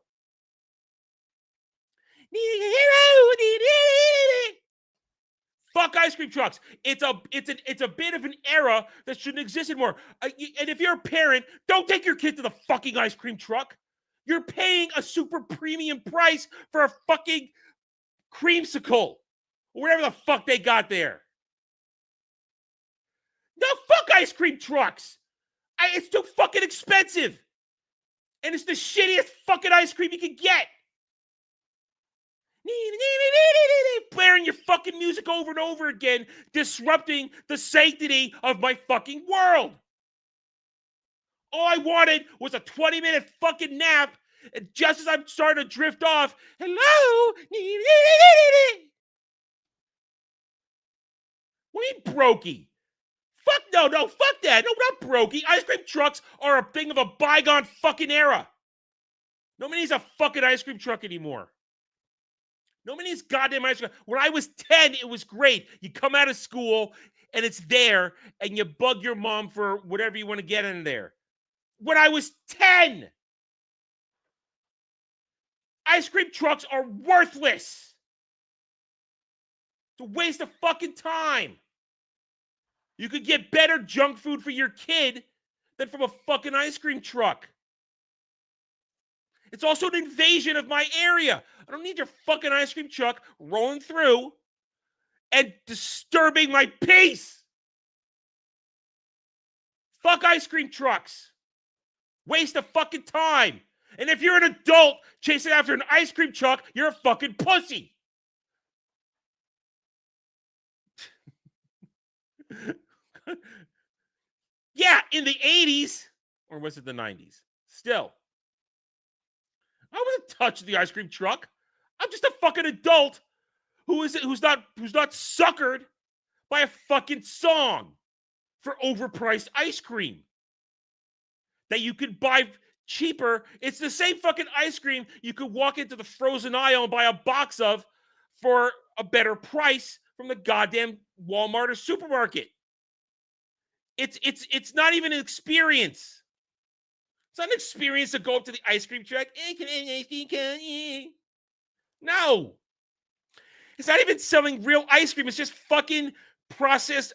Fuck ice cream trucks. It's a bit of an era that shouldn't exist anymore. And if you're a parent, don't take your kid to the fucking ice cream truck. You're paying a super premium price for a fucking creamsicle or whatever the fuck they got there. No, fuck ice cream trucks. It's too fucking expensive. And it's the shittiest fucking ice cream you can get. Blaring your fucking music over and over again, disrupting the sanctity of my fucking world. All I wanted was a 20-minute fucking nap, and just as I'm starting to drift off, hello? What do you mean, brokey? Fuck no, fuck that. No, not brokey. Ice cream trucks are a thing of a bygone fucking era. Nobody needs a fucking ice cream truck anymore. Nobody needs goddamn ice cream. When I was 10, it was great. You come out of school, and it's there, and you bug your mom for whatever you want to get in there. When I was 10, Ice cream trucks are worthless. It's a waste of fucking time. You could get better junk food for your kid than from a fucking ice cream truck. It's also an invasion of my area. I don't need your fucking ice cream truck rolling through and disturbing my peace. Fuck ice cream trucks. Waste of fucking time. And if you're an adult chasing after an ice cream truck, you're a fucking pussy. Yeah, in the 80s, or was it the 90s? Still. I wouldn't touch the ice cream truck. I'm just a fucking adult who's not suckered by a fucking song for overpriced ice cream that you could buy cheaper. It's the same fucking ice cream you could walk into the frozen aisle and buy a box of for a better price from the goddamn Walmart or supermarket. It's not even an experience. It's not an experience to go up to the ice cream truck. Can I have an ice cream cone? No. It's not even selling real ice cream. It's just fucking processed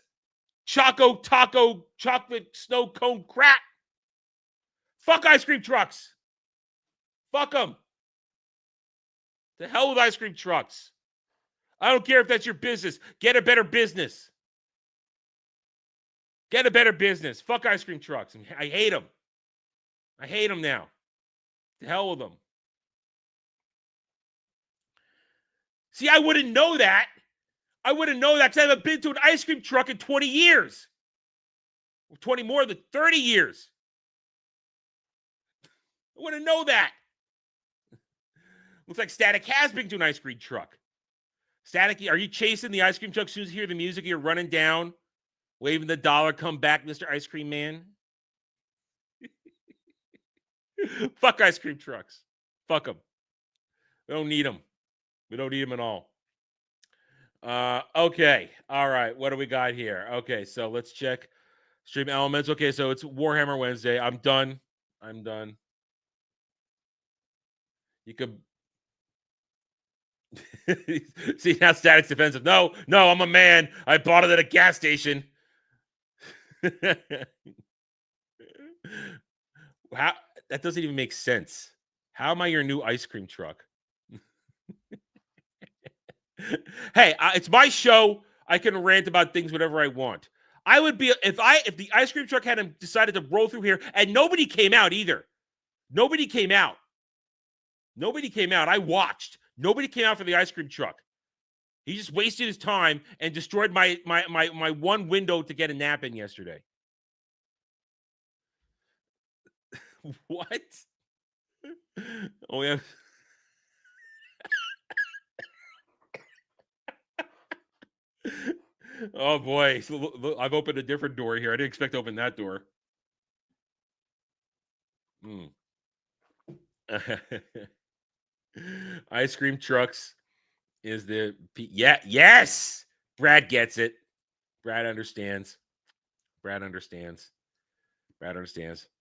choco taco chocolate snow cone crap. Fuck ice cream trucks. Fuck them. The hell with ice cream trucks. I don't care if that's your business. Get a better business. Get a better business. Fuck ice cream trucks. I hate them. I hate them now. The hell with them. See, I wouldn't know that. I wouldn't know that because I haven't been to an ice cream truck in 20 years. 20 more than 30 years. I wouldn't know that. Looks like Static has been to an ice cream truck. Static, are you chasing the ice cream truck as soon as you hear the music? You're running down, waving the dollar, come back, Mr. Ice Cream Man. Fuck ice cream trucks. Fuck them. We don't need them. We don't need them at all. Okay. All right. What do we got here? Okay. So let's check stream elements. Okay. So it's Warhammer Wednesday. I'm done. You could see now Static's defensive. No, I'm a man. I bought it at a gas station. How that doesn't even make sense. How am I your new ice cream truck? Hey, it's my show. I can rant about things whatever I want. I would be if the ice cream truck hadn't decided to roll through here, and nobody came out either. Nobody came out. I watched. Nobody came out for the ice cream truck. He just wasted his time and destroyed my one window to get a nap in yesterday. What? Oh yeah. Oh boy, so look, I've opened a different door here. I didn't expect to open that door. Ice cream trucks is the yes. Brad gets it. Brad understands.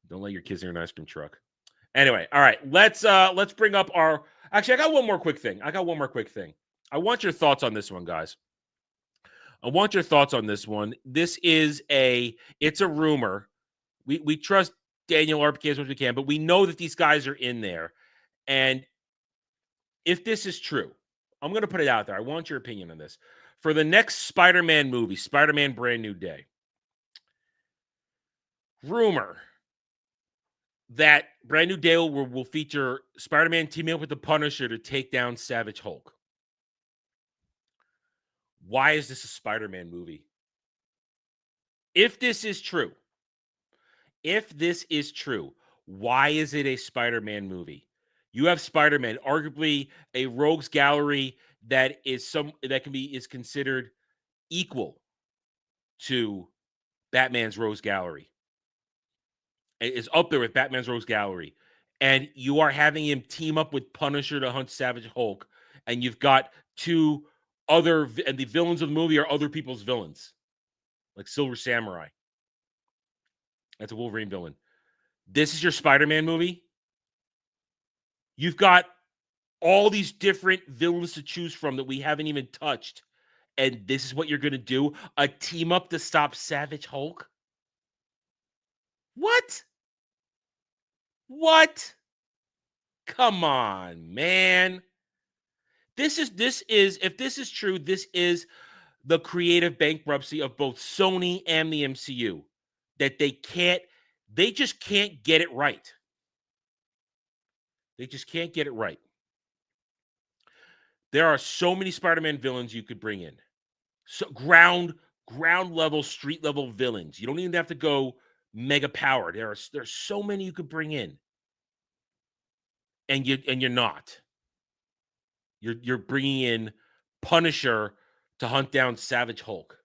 Don't let your kids in an ice cream truck. Anyway, all right. Let's bring up our. Actually, I got one more quick thing. I want your thoughts on this one, guys. This is it's a rumor. We trust Daniel RPK as much as we can, but we know that these guys are in there. And if this is true, I'm going to put it out there. I want your opinion on this. For the next Spider-Man movie, Spider-Man Brand New Day, rumor that Brand New Day will feature Spider-Man teaming up with the Punisher to take down Savage Hulk. Why is this a Spider-Man movie? If this is true, why is it a Spider-Man movie? You have Spider-Man, arguably a rogues gallery that is considered equal to Batman's rogues gallery. It is up there with Batman's rogues gallery. And you are having him team up with Punisher to hunt Savage Hulk. And you've got and the villains of the movie are other people's villains, like Silver Samurai. That's a Wolverine villain. This is your Spider-Man movie. You've got all these different villains to choose from that we haven't even touched. And this is what you're going to do? A team up to stop Savage Hulk? What? What? Come on, man. This is if this is true, this is the creative bankruptcy of both Sony and the MCU, that they just can't get it right. They just can't get it right. There are so many Spider-Man villains you could bring in. So ground level, street level villains. You don't even have to go mega powered. There's so many you could bring in. And you're not. You're bringing in Punisher to hunt down Savage Hulk.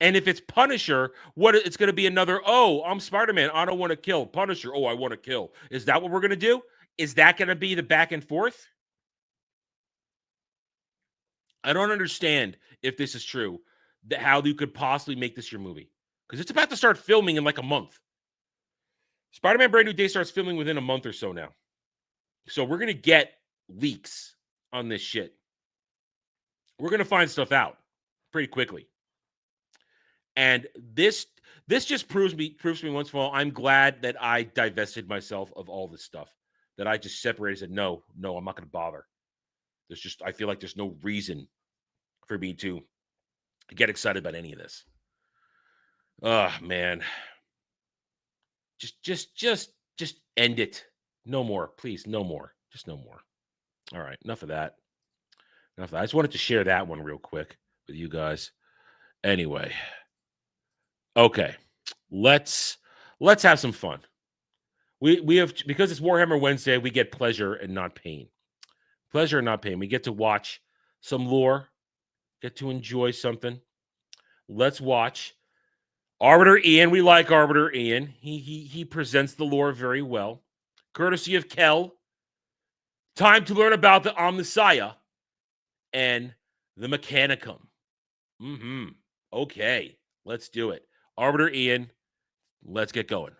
And if it's Punisher, it's going to be another, oh, I'm Spider-Man. I don't want to kill. Punisher, oh, I want to kill. Is that what we're going to do? Is that going to be the back and forth? I don't understand, if this is true, how you could possibly make this your movie. Because it's about to start filming in like a month. Spider-Man Brand New Day starts filming within a month or so now. So we're going to get leaks on this shit. We're going to find stuff out pretty quickly. And this just proves me once for all, I'm glad that I divested myself of all this stuff. That I just separated and said, no, I'm not going to bother. I feel like there's no reason for me to get excited about any of this. Oh, man. Just end it. No more, please. No more. Just no more. All right. Enough of that. I just wanted to share that one real quick with you guys. Anyway. Okay. Let's have some fun. We have, because it's Warhammer Wednesday, we get pleasure and not pain. Pleasure and not pain. We get to watch some lore, get to enjoy something. Let's watch Arbiter Ian. We like Arbiter Ian. He presents the lore very well. Courtesy of Kel. Time to learn about the Omnissiah and the Mechanicum. Okay, let's do it. Arbiter Ian, let's get going.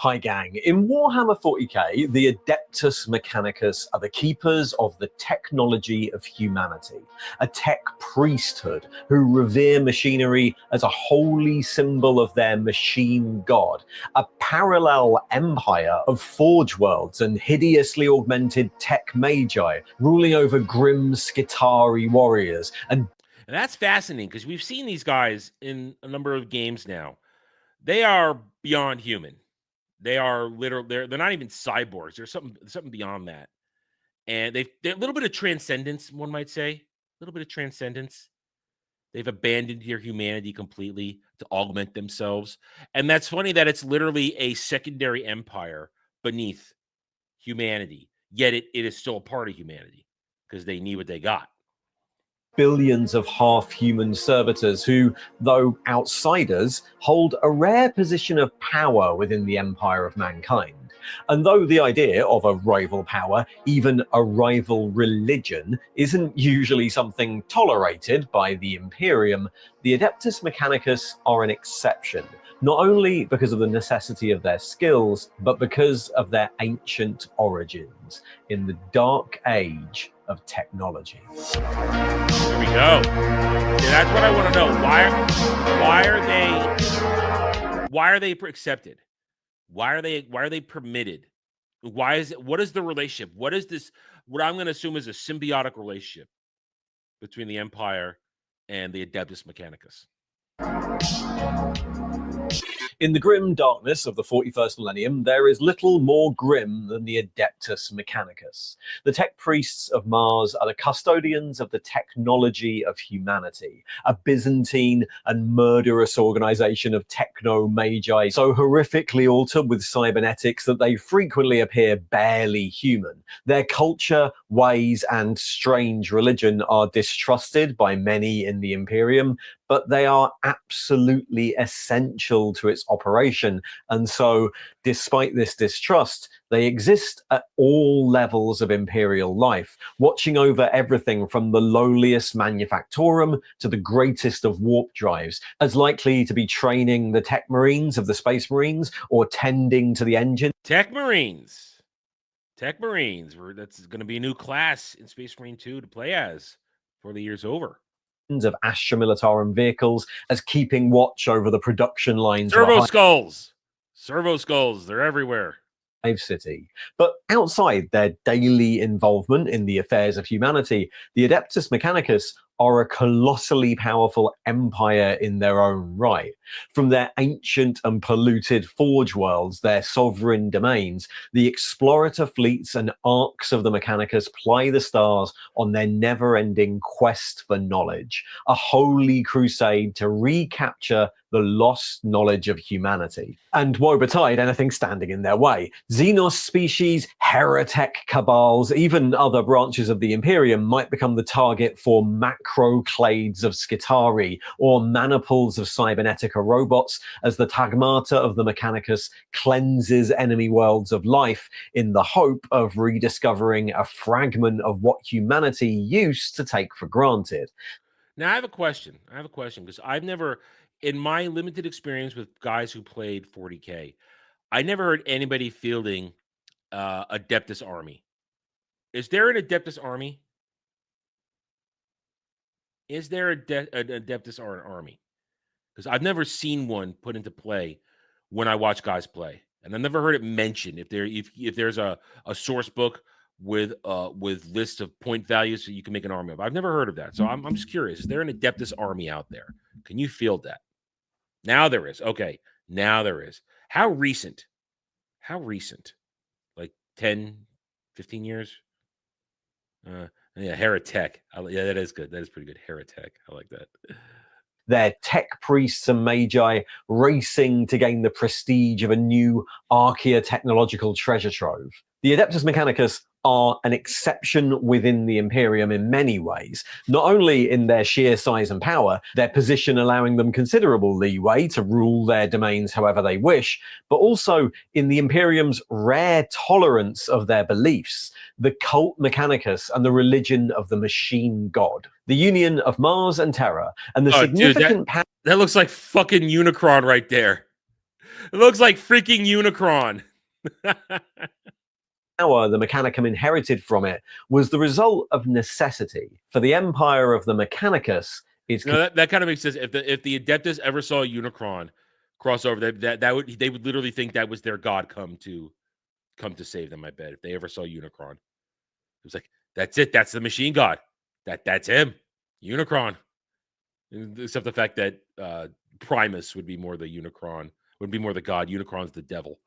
Hi gang, in Warhammer 40k, the Adeptus Mechanicus are the keepers of the technology of humanity, a tech priesthood who revere machinery as a holy symbol of their machine god, a parallel empire of forge worlds and hideously augmented tech magi ruling over grim Skitari warriors. And that's fascinating because we've seen these guys in a number of games now. They are beyond human. They are literal. They're not even cyborgs. There's something beyond that, and they're a little bit of transcendence. One might say a little bit of transcendence. They've abandoned their humanity completely to augment themselves, and that's funny that it's literally a secondary empire beneath humanity. Yet it is still a part of humanity because they need what they got. Billions of half-human servitors who, though outsiders, hold a rare position of power within the empire of mankind. And though the idea of a rival power, even a rival religion, isn't usually something tolerated by the Imperium, the Adeptus Mechanicus are an exception, not only because of the necessity of their skills, but because of their ancient origins in the dark age of technology. Here we go. Yeah, that's what I want to know. Why are they accepted? Why are they permitted? What is the relationship? What is this? What I'm going to assume is a symbiotic relationship between the Empire and the Adeptus Mechanicus. In the grim darkness of the 41st millennium, there is little more grim than the Adeptus Mechanicus. The tech priests of Mars are the custodians of the technology of humanity, a Byzantine and murderous organization of techno-magi so horrifically altered with cybernetics that they frequently appear barely human. Their culture, ways, and strange religion are distrusted by many in the Imperium, but they are absolutely essential to its operation. And so, despite this distrust, they exist at all levels of Imperial life, watching over everything from the lowliest manufactorum to the greatest of warp drives, as likely to be training the Tech Marines of the Space Marines or tending to the engine. Tech Marines. Tech Marines. That's going to be a new class in Space Marine 2 to play as before the year's over. Of Astra Militarum vehicles as keeping watch over the production lines of a Servo skulls. Servo skulls. They're everywhere. hive city. But outside their daily involvement in the affairs of humanity, the Adeptus Mechanicus are a colossally powerful empire in their own right. From their ancient and polluted forge worlds, their sovereign domains, the explorator fleets and arcs of the Mechanicus ply the stars on their never-ending quest for knowledge, a holy crusade to recapture the lost knowledge of humanity. And woe betide anything standing in their way. Xenos species, heretic cabals, even other branches of the Imperium might become the target for macroclades of Skitari or maniples of Cybernetica robots as the Tagmata of the Mechanicus cleanses enemy worlds of life in the hope of rediscovering a fragment of what humanity used to take for granted. Now, I have a question. Because I've never, in my limited experience with guys who played 40K, I never heard anybody fielding Adeptus Army. Is there an Adeptus Army? Is there an Adeptus Army? Because I've never seen one put into play when I watch guys play, and I've never heard it mentioned. If there's a source book with lists of point values so you can make an army of, I've never heard of that. So I'm just curious: is there an Adeptus Army out there? Can you field that? Now there is. Okay, now there is. How recent? Like 10, 15 years? Yeah, Heretic. Yeah, that is good. That is pretty good. Heretic. I like that. Their tech priests and magi racing to gain the prestige of a new archaeotechnological treasure trove. The Adeptus Mechanicus are an exception within the Imperium in many ways, not only in their sheer size and power, their position allowing them considerable leeway to rule their domains however they wish, but also in the Imperium's rare tolerance of their beliefs, the cult Mechanicus and the religion of the machine god, the union of Mars and Terra, and the significant power. That looks like fucking Unicron right there. It looks like freaking Unicron. Power the Mechanicum inherited from it was the result of necessity. For the empire of the Mechanicus is that kind of makes sense. If the Adeptus ever saw a Unicron crossover, they would literally think that was their god come to save them. I bet if they ever saw Unicron, it was like, that's it. That's the machine god. That's him, Unicron. Except the fact that Primus would be more the Unicron, would be more the god. Unicron's the devil.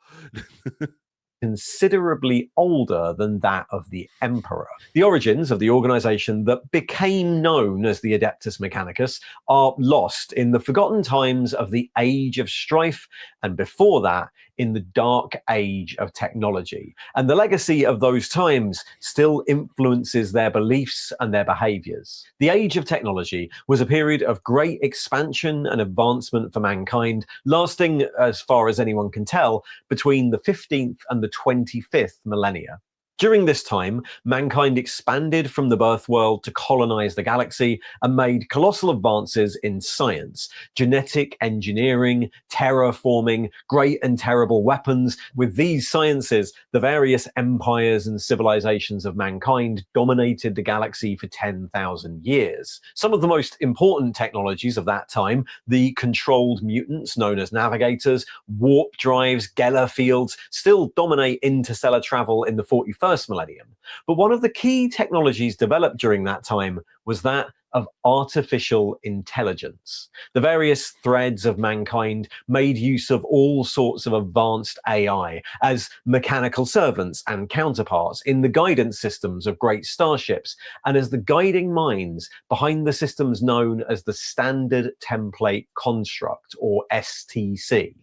considerably older than that of the Emperor. The origins of the organization that became known as the Adeptus Mechanicus are lost in the forgotten times of the Age of Strife, and before that, in the Dark Age of Technology. And the legacy of those times still influences their beliefs and their behaviors. The Age of Technology was a period of great expansion and advancement for mankind, lasting, as far as anyone can tell, between the 15th and the 25th millennia. During this time, mankind expanded from the birth world to colonize the galaxy and made colossal advances in science, genetic engineering, terraforming, great and terrible weapons. With these sciences, the various empires and civilizations of mankind dominated the galaxy for 10,000 years. Some of the most important technologies of that time, the controlled mutants known as navigators, warp drives, Geller fields, still dominate interstellar travel in the 41st millennium. But one of the key technologies developed during that time was that of artificial intelligence. The various threads of mankind made use of all sorts of advanced AI as mechanical servants and counterparts in the guidance systems of great starships, and as the guiding minds behind the systems known as the Standard Template Construct, or STC.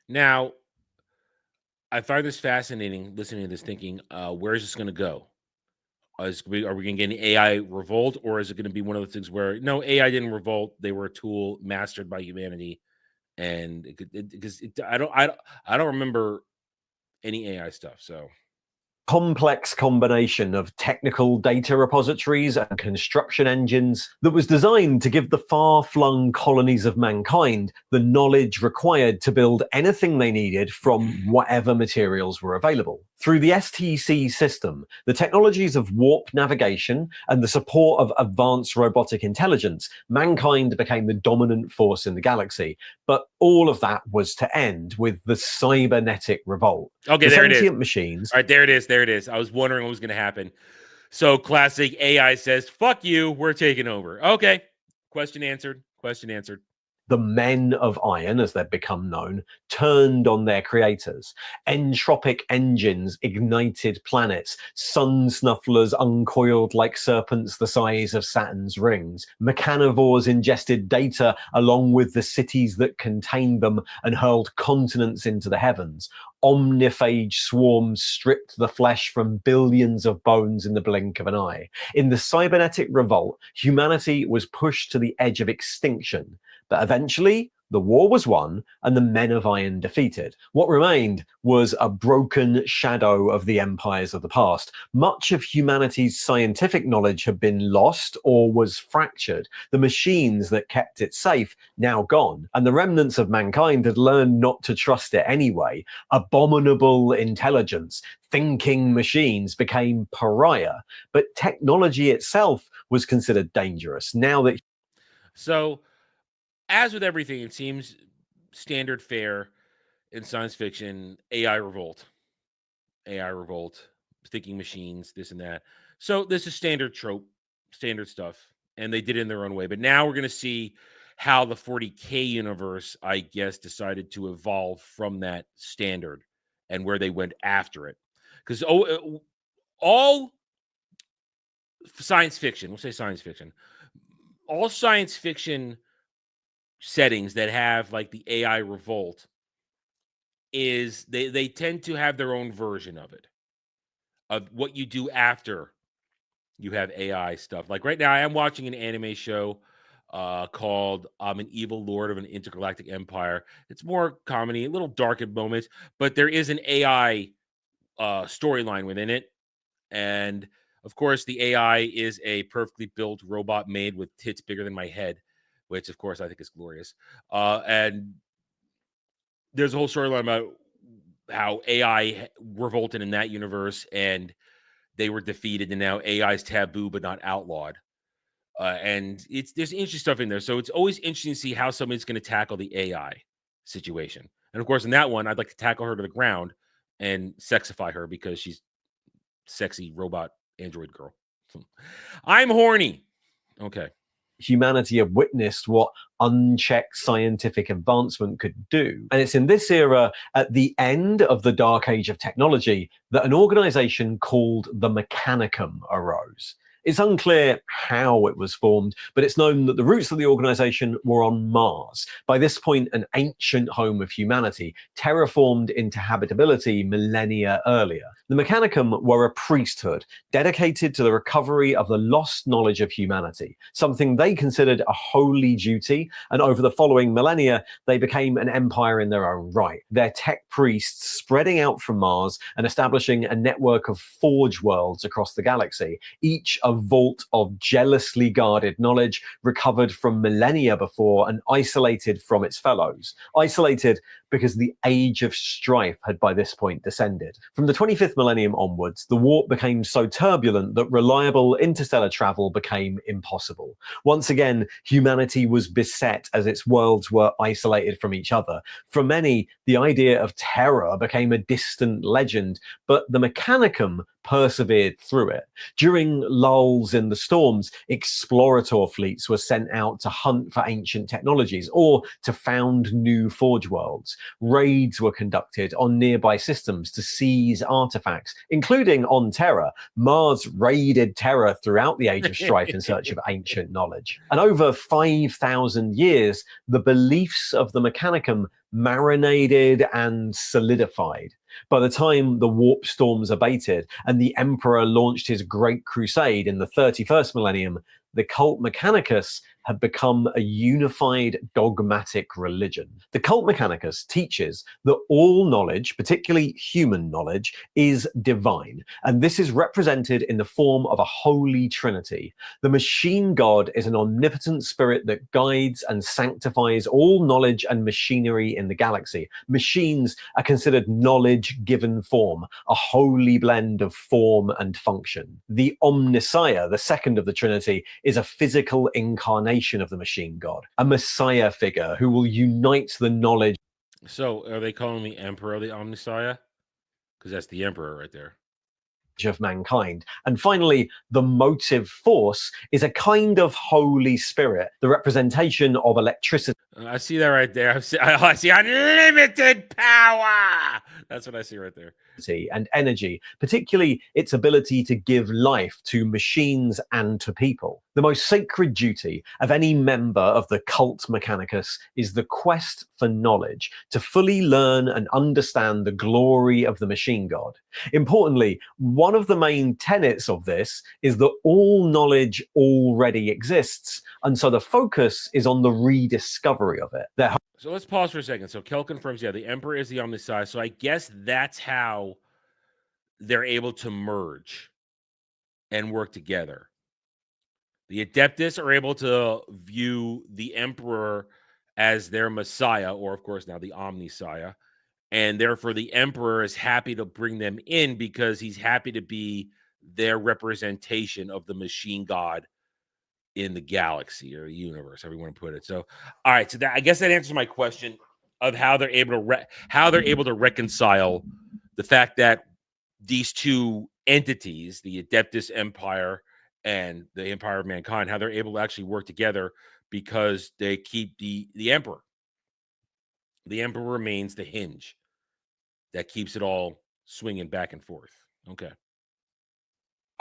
Now, I find this fascinating, listening to this, thinking, where is this going to go? Are we going to get an AI revolt, or is it going to be one of the things where, no, AI didn't revolt, they were a tool mastered by humanity, and I don't remember any AI stuff. So complex combination of technical data repositories and construction engines that was designed to give the far-flung colonies of mankind the knowledge required to build anything they needed from whatever materials were available. Through the STC system, the technologies of warp navigation and the support of advanced robotic intelligence, mankind became the dominant force in the galaxy. But all of that was to end with the cybernetic revolt. Okay, the there it is. sentient machines. All right, there it is. There it is. I was wondering what was going to happen. So classic AI says, fuck you, we're taking over. Okay. Question answered. Question answered. The men of iron, as they've become known, turned on their creators. Entropic engines ignited planets. Sun snufflers uncoiled like serpents the size of Saturn's rings. Mechanivores ingested data along with the cities that contained them and hurled continents into the heavens. Omniphage swarms stripped the flesh from billions of bones in the blink of an eye. In the cybernetic revolt, humanity was pushed to the edge of extinction. But eventually, the war was won and the men of iron defeated. What remained was a broken shadow of the empires of the past. Much of humanity's scientific knowledge had been lost or was fractured. The machines that kept it safe now gone, and the remnants of mankind had learned not to trust it anyway. Abominable intelligence, thinking machines became pariah, but technology itself was considered dangerous. Now that as with everything, it seems standard fare in science fiction, AI revolt, thinking machines, this and that. So this is standard trope, standard stuff, and they did it in their own way. But now we're going to see how the 40K universe, I guess, decided to evolve from that standard and where they went after it. Because all science fiction, we'll say science fiction, all science fiction settings that have like the AI revolt is they tend to have their own version of it, of what you do after you have AI stuff. Like right now, I am watching an anime show called I'm an Evil Lord of an Intergalactic Empire. It's more comedy, a little dark at moments, but there is an AI storyline within it. And of course, the AI is a perfectly built robot made with tits bigger than my head, which of course I think is glorious. And there's a whole storyline about how AI revolted in that universe and they were defeated, and now AI is taboo but not outlawed. And there's interesting stuff in there. So it's always interesting to see how somebody's going to tackle the AI situation. And of course, in that one, I'd like to tackle her to the ground and sexify her because she's sexy robot android girl. I'm horny. Okay. Humanity have witnessed what unchecked scientific advancement could do. And it's in this era, at the end of the dark age of technology, that an organization called the Mechanicum arose. It's unclear how it was formed, but it's known that the roots of the organization were on Mars, by this point an ancient home of humanity, terraformed into habitability millennia earlier. The Mechanicum were a priesthood dedicated to the recovery of the lost knowledge of humanity, something they considered a holy duty, and over the following millennia, they became an empire in their own right, their tech priests spreading out from Mars and establishing a network of forge worlds across the galaxy, each a vault of jealously guarded knowledge recovered from millennia before and isolated from its fellows. Isolated because the age of strife had by this point descended. From the 25th millennium onwards, the warp became so turbulent that reliable interstellar travel became impossible. Once again, humanity was beset as its worlds were isolated from each other. For many, the idea of terror became a distant legend, but the Mechanicum persevered through it. During lulls in the storms, explorator fleets were sent out to hunt for ancient technologies or to found new forge worlds. Raids were conducted on nearby systems to seize artifacts, including on Terra. Mars raided Terra throughout the Age of Strife in search of ancient knowledge. And over 5,000 years, the beliefs of the Mechanicum marinated and solidified. By the time the warp storms abated and the Emperor launched his Great Crusade in the 31st millennium, the cult Mechanicus had become a unified dogmatic religion. The cult Mechanicus teaches that all knowledge, particularly human knowledge, is divine, and this is represented in the form of a holy trinity. The machine god is an omnipotent spirit that guides and sanctifies all knowledge and machinery in the galaxy. Machines are considered knowledge given form, a holy blend of form and function. The Omnissiah, the second of the Trinity, is a physical incarnation of the machine god, a messiah figure who will unite the knowledge. So are they calling the Emperor the Omnissiah? Because that's the Emperor right there. Of mankind. And finally, the motive force is a kind of holy spirit, the representation of electricity. I see that right there. I see unlimited power. That's what I see right there. And energy, particularly its ability to give life to machines and to people. The most sacred duty of any member of the cult Mechanicus is the quest for knowledge, to fully learn and understand the glory of the machine god. Importantly, one of the main tenets of this is that all knowledge already exists, and so the focus is on the rediscovery of it. So let's pause for a second. So Kel confirms, yeah, the Emperor is the Omnissiah. So I guess that's how they're able to merge and work together. The Adeptus are able to view the Emperor as their Messiah, or of course now the Omnissiah. And therefore the Emperor is happy to bring them in because he's happy to be their representation of the machine god in the galaxy or the universe, however you want to put it. So, all right. So that, I guess that answers my question of how they're able to reconcile the fact that these two entities, the Adeptus Empire and the Empire of Mankind, how they're able to actually work together because they keep the Emperor. The Emperor remains the hinge that keeps it all swinging back and forth. Okay.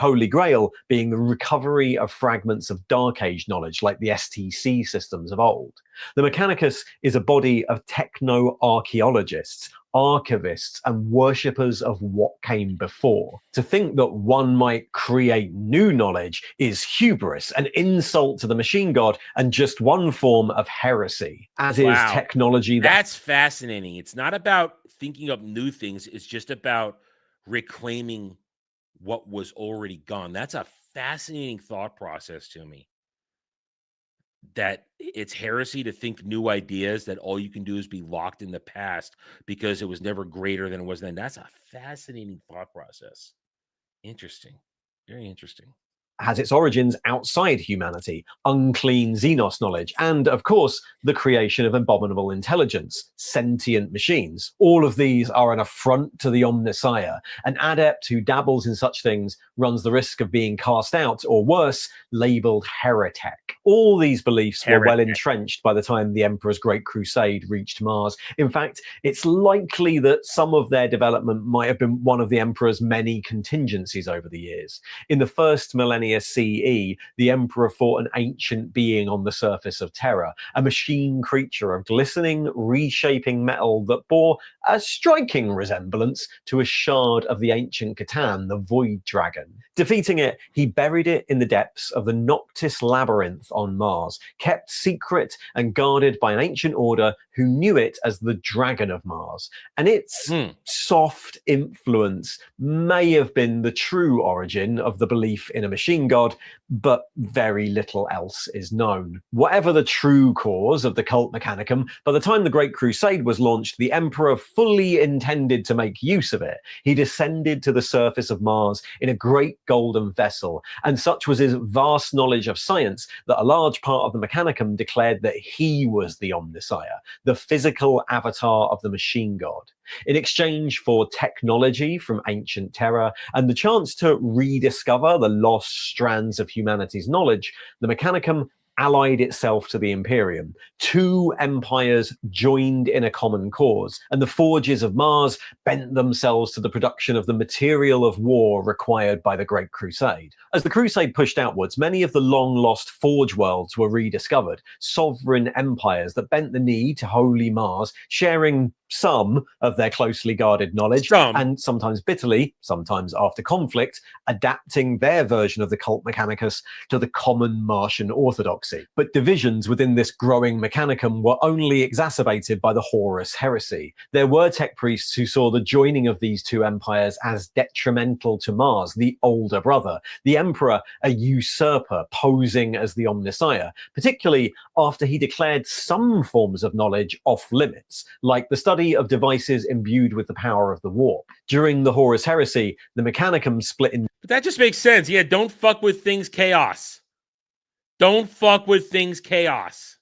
Holy Grail being the recovery of fragments of Dark Age knowledge, like the STC systems of old. The Mechanicus is a body of techno-archaeologists, archivists, and worshippers of what came before. To think that one might create new knowledge is hubris, an insult to the machine god, and just one form of heresy, as is technology. That's fascinating. It's not about thinking up new things, it's just about reclaiming what was already gone. That's a fascinating thought process to me. That it's heresy to think new ideas, that all you can do is be locked in the past because it was never greater than it was then. That's a fascinating thought process. Interesting. Very interesting. Has its origins outside humanity, unclean Xenos knowledge, and, of course, the creation of abominable intelligence, sentient machines. All of these are an affront to the Omnissiah. An adept who dabbles in such things runs the risk of being cast out, or worse, labeled heretic. All these beliefs were well entrenched by the time the Emperor's Great Crusade reached Mars. In fact, it's likely that some of their development might have been one of the Emperor's many contingencies over the years. In the first millennia CE, the Emperor fought an ancient being on the surface of Terra, a machine creature of glistening, reshaping metal that bore a striking resemblance to a shard of the ancient Catan, the Void Dragon. Defeating it, he buried it in the depths of the Noctis Labyrinth on Mars, kept secret and guarded by an ancient order who knew it as the Dragon of Mars. And its soft influence may have been the true origin of the belief in a machine god, but very little else is known. Whatever the true cause of the cult Mechanicum, by the time the Great Crusade was launched, the Emperor fully intended to make use of it. He descended to the surface of Mars in a great golden vessel, and such was his vast knowledge of science that a large part of the Mechanicum declared that he was the Omnissiah, the physical avatar of the machine god. In exchange for technology from ancient Terra and the chance to rediscover the lost strands of humanity's knowledge, the Mechanicum allied itself to the Imperium. Two empires joined in a common cause, and the forges of Mars bent themselves to the production of the material of war required by the Great Crusade. As the Crusade pushed outwards, many of the long-lost forge worlds were rediscovered, sovereign empires that bent the knee to holy Mars, sharing some of their closely guarded knowledge, Some. and sometimes bitterly, sometimes after conflict, adapting their version of the cult Mechanicus to the common Martian orthodoxy. But divisions within this growing Mechanicum were only exacerbated by the Horus heresy. There were tech priests who saw the joining of these two empires as detrimental to Mars, the older brother, the Emperor a usurper posing as the Omnissiah, particularly after he declared some forms of knowledge off limits, like the study of devices imbued with the power of the warp. During the Horus heresy, the Mechanicum split in But that just makes sense. Yeah, don't fuck with things chaos. Don't fuck with things chaos.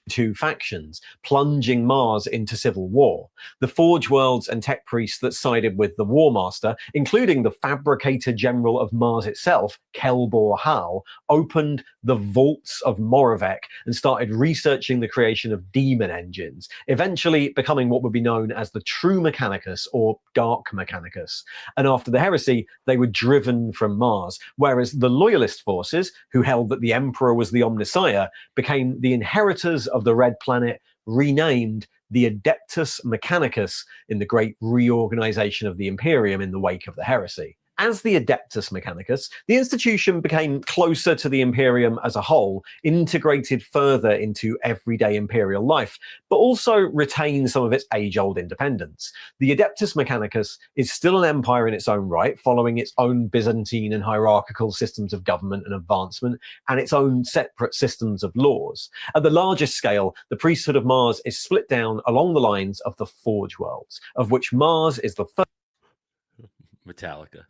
two factions, plunging Mars into civil war. The Forge Worlds and tech priests that sided with the War Master, including the Fabricator General of Mars itself, Kelbor Hal, opened the vaults of Moravec and started researching the creation of demon engines, eventually becoming what would be known as the True Mechanicus or Dark Mechanicus. And after the heresy, they were driven from Mars, whereas the Loyalist forces, who held that the Emperor was the Omnissiah, became the inheritors of the Red Planet, renamed the Adeptus Mechanicus in the great reorganization of the Imperium in the wake of the heresy. As the Adeptus Mechanicus, the institution became closer to the Imperium as a whole, integrated further into everyday Imperial life, but also retained some of its age-old independence. The Adeptus Mechanicus is still an empire in its own right, following its own Byzantine and hierarchical systems of government and advancement, and its own separate systems of laws. At the largest scale, the priesthood of Mars is split down along the lines of the Forge Worlds, of which Mars is the first. Metallica.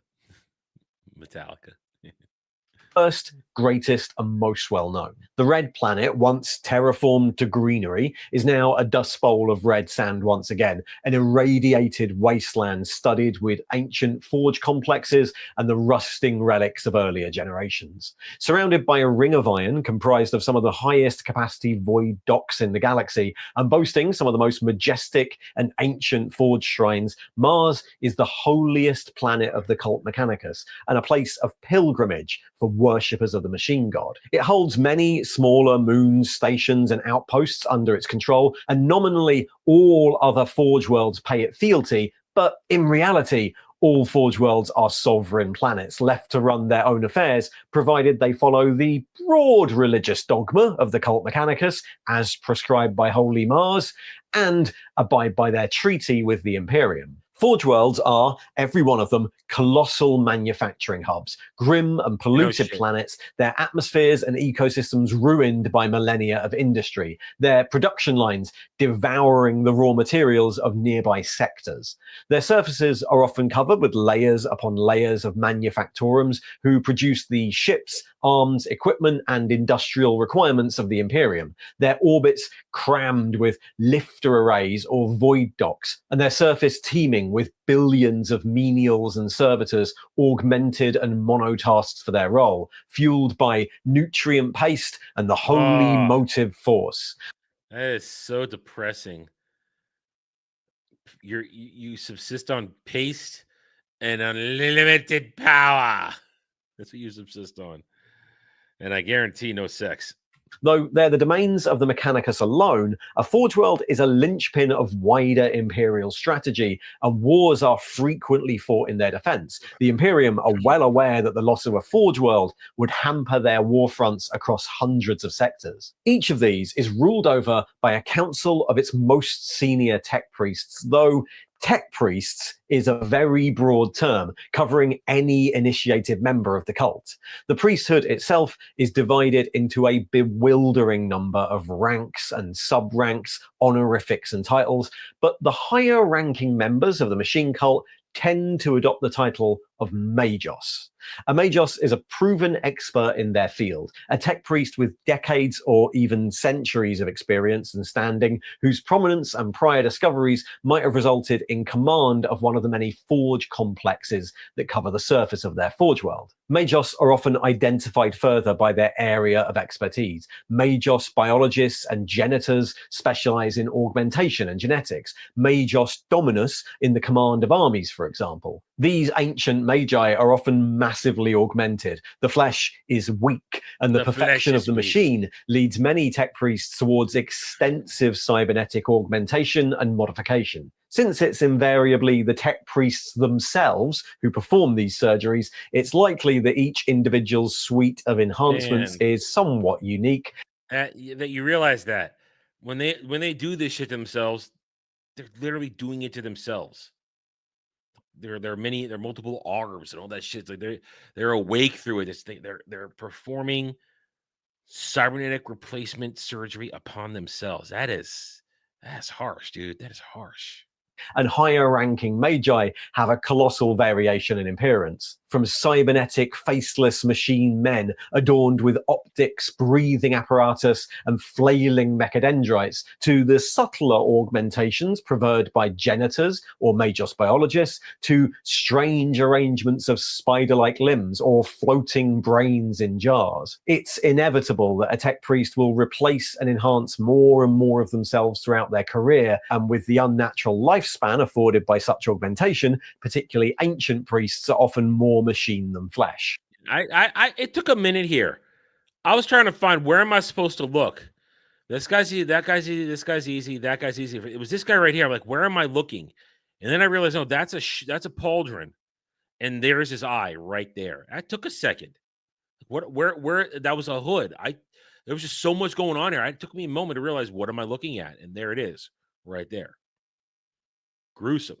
First, greatest, and most well known. The Red Planet, once terraformed to greenery, is now a dust bowl of red sand once again, an irradiated wasteland studded with ancient forge complexes and the rusting relics of earlier generations. Surrounded by a ring of iron comprised of some of the highest capacity void docks in the galaxy, and boasting some of the most majestic and ancient forge shrines, Mars is the holiest planet of the cult Mechanicus, and a place of pilgrimage for worshippers of the machine god. It holds many smaller moons, stations, and outposts under its control, and nominally all other Forge Worlds pay it fealty, but in reality, all Forge Worlds are sovereign planets left to run their own affairs, provided they follow the broad religious dogma of the cult Mechanicus, as prescribed by Holy Mars, and abide by their treaty with the Imperium. Forge Worlds are, every one of them, colossal manufacturing hubs, grim and polluted planets, their atmospheres and ecosystems ruined by millennia of industry, their production lines devouring the raw materials of nearby sectors. Their surfaces are often covered with layers upon layers of manufactorums who produce the ships, arms, equipment, and industrial requirements of the Imperium, their orbits crammed with lifter arrays or void docks, and their surface teeming with billions of menials and servitors augmented and monotasked for their role, fueled by nutrient paste and the holy motive force. That is so depressing. You subsist on paste and unlimited power. That's what you subsist on. And I guarantee no sex. Though they're the domains of the Mechanicus alone, a Forge World is a linchpin of wider Imperial strategy, and wars are frequently fought in their defense. The Imperium are well aware that the loss of a Forge World would hamper their war fronts across hundreds of sectors. Each of these is ruled over by a council of its most senior tech priests, though tech priests is a very broad term covering any initiated member of the cult. The priesthood itself is divided into a bewildering number of ranks and sub-ranks, honorifics and titles, but the higher ranking members of the machine cult tend to adopt the title of Magos. A Magos is a proven expert in their field, a tech priest with decades or even centuries of experience and standing, whose prominence and prior discoveries might have resulted in command of one of the many forge complexes that cover the surface of their Forge World. Magos are often identified further by their area of expertise. Magos biologists and genetors specialize in augmentation and genetics. Magos Dominus in the command of armies, for example. These ancient magi are often massively augmented. The flesh is weak, and the The flesh perfection of is the weak. machine leads many tech priests towards extensive cybernetic augmentation and modification. Since it's invariably the tech priests themselves who perform these surgeries, it's likely that each individual's suite of enhancements Man. is somewhat unique. That you realize that when they do this shit themselves, they're literally doing it to themselves. There are multiple arms and all that shit. It's like they're awake through it. They're performing cybernetic replacement surgery upon themselves. That's harsh, dude. That is harsh. And higher-ranking magi have a colossal variation in appearance, from cybernetic, faceless machine men adorned with optics, breathing apparatus, and flailing mechadendrites, to the subtler augmentations preferred by janitors or Magos biologists, to strange arrangements of spider-like limbs or floating brains in jars. It's inevitable that a tech priest will replace and enhance more and more of themselves throughout their career, and with the unnatural lifespan afforded by such augmentation, particularly ancient priests are often more machine than flesh. It took a minute here. I was trying to find, where am I supposed to look? This guy's easy, that guy's easy, this guy's easy, that guy's easy. It was this guy right here. I'm like, where am I looking? And then I realized, no, that's a pauldron, and there's his eye right there. That took a second. Where that was a hood. There was just so much going on here. It took me a moment to realize, what am I looking at? And there it is, right there. Gruesome.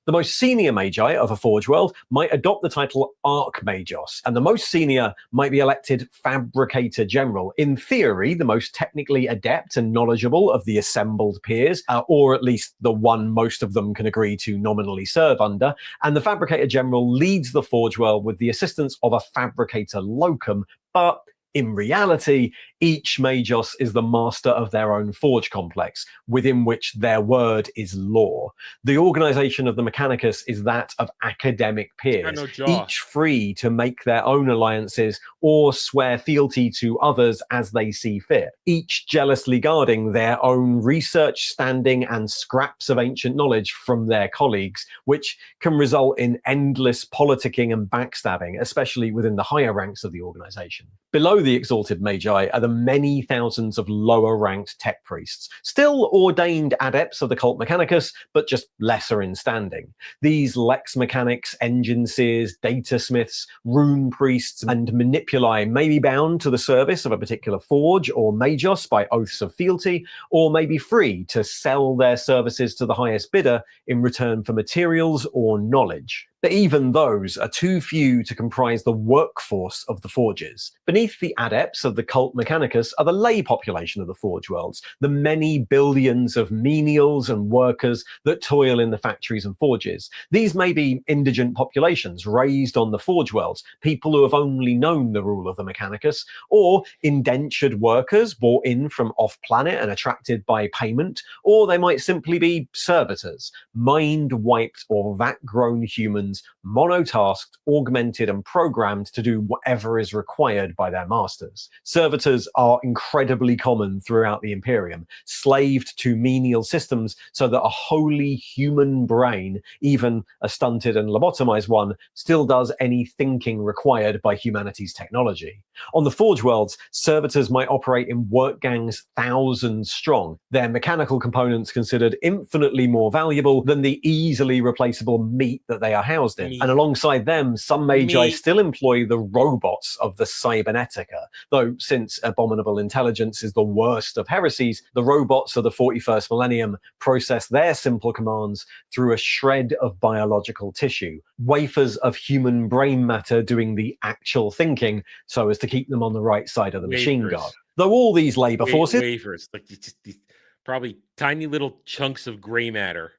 The most senior magi of a Forge world might adopt the title Archmagos, and the most senior might be elected Fabricator General. In theory, the most technically adept and knowledgeable of the assembled peers, or at least the one most of them can agree to nominally serve under, and the Fabricator General leads the Forge world with the assistance of a Fabricator Locum, but in reality, each Magos is the master of their own forge complex, within which their word is law. The organization of the Mechanicus is that of academic peers, each free to make their own alliances or swear fealty to others as they see fit, each jealously guarding their own research standing and scraps of ancient knowledge from their colleagues, which can result in endless politicking and backstabbing, especially within the higher ranks of the organization. Below the exalted magi are the many thousands of lower-ranked tech priests, still ordained adepts of the cult Mechanicus, but just lesser in standing. These lex mechanics, engine seers, data smiths, rune priests, and manipuli may be bound to the service of a particular forge or magos by oaths of fealty, or may be free to sell their services to the highest bidder in return for materials or knowledge. But even those are too few to comprise the workforce of the forges. Beneath the adepts of the cult Mechanicus are the lay population of the forge worlds, the many billions of menials and workers that toil in the factories and forges. These may be indigent populations raised on the forge worlds, people who have only known the rule of the Mechanicus, or indentured workers brought in from off-planet and attracted by payment, or they might simply be servitors, mind-wiped or vat-grown humans, monotasked, augmented, and programmed to do whatever is required by their masters. Servitors are incredibly common throughout the Imperium, slaved to menial systems so that a wholly human brain, even a stunted and lobotomized one, still does any thinking required by humanity's technology. On the Forge worlds, servitors might operate in work gangs thousands strong, their mechanical components considered infinitely more valuable than the easily replaceable meat that they are housed in. And alongside them, some magi still employ the robots of the Cybernetica, though since abominable intelligence is the worst of heresies, the robots of the 41st millennium process their simple commands through a shred of biological tissue, wafers of human brain matter doing the actual thinking so as to keep them on the right side of the machine guard. Though all these labor forces... Wafers, like these probably tiny little chunks of gray matter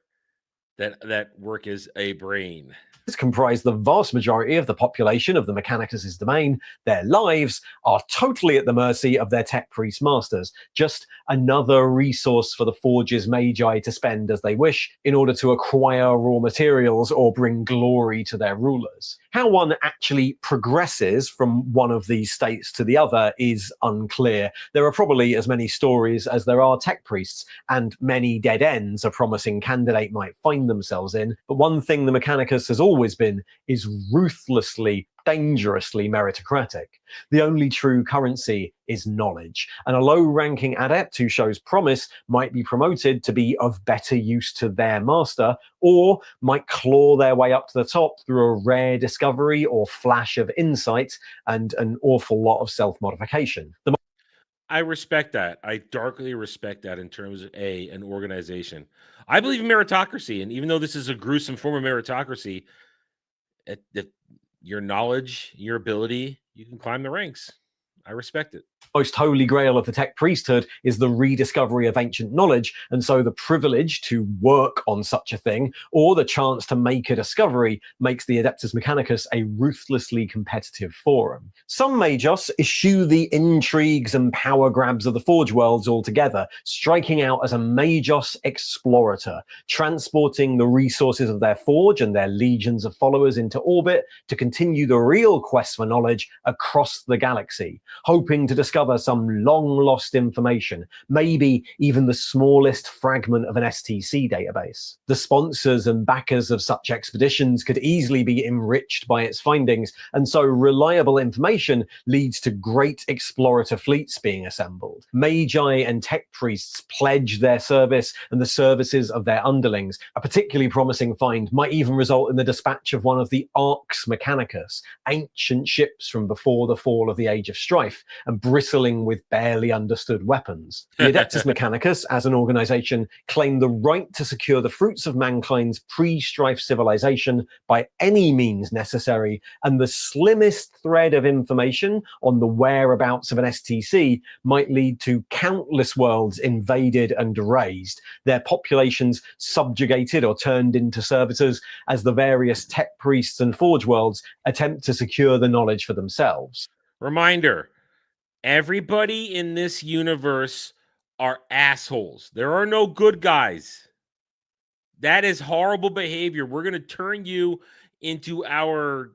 that work as a brain. Comprise the vast majority of the population of the Mechanicus' domain, their lives are totally at the mercy of their tech priest masters, just another resource for the Forge's magi to spend as they wish in order to acquire raw materials or bring glory to their rulers. How one actually progresses from one of these states to the other is unclear. There are probably as many stories as there are tech priests, and many dead ends a promising candidate might find themselves in, but one thing the Mechanicus has always always been, is ruthlessly, dangerously meritocratic. The only true currency is knowledge, and a low-ranking adept who shows promise might be promoted to be of better use to their master, or might claw their way up to the top through a rare discovery or flash of insight and an awful lot of self-modification. I respect that. I darkly respect that in terms of an organization. I believe in meritocracy, and even though this is a gruesome form of meritocracy, your knowledge, your ability, you can climb the ranks. I respect it. Most holy grail of the tech priesthood is the rediscovery of ancient knowledge, and so the privilege to work on such a thing, or the chance to make a discovery, makes the Adeptus Mechanicus a ruthlessly competitive forum. Some may just eschew the intrigues and power grabs of the Forge Worlds altogether, striking out as a Magos explorator, transporting the resources of their forge and their legions of followers into orbit to continue the real quest for knowledge across the galaxy, hoping to discover some long-lost information, maybe even the smallest fragment of an STC database. The sponsors and backers of such expeditions could easily be enriched by its findings, and so reliable information leads to great explorator fleets being assembled. Magi and tech priests pledge their service and the services of their underlings. A particularly promising find might even result in the dispatch of one of the Arx Mechanicus, ancient ships from before the fall of the Age of Strife, and bristling with barely understood weapons. The Adeptus Mechanicus, as an organization, claim the right to secure the fruits of mankind's pre-strife civilization by any means necessary, and the slimmest thread of information on the whereabouts of an STC might lead to countless worlds invaded and razed, their populations subjugated or turned into servitors as the various tech priests and forge worlds attempt to secure the knowledge for themselves. Reminder, everybody in this universe are assholes. There are no good guys. That is horrible behavior. We're going to turn you into our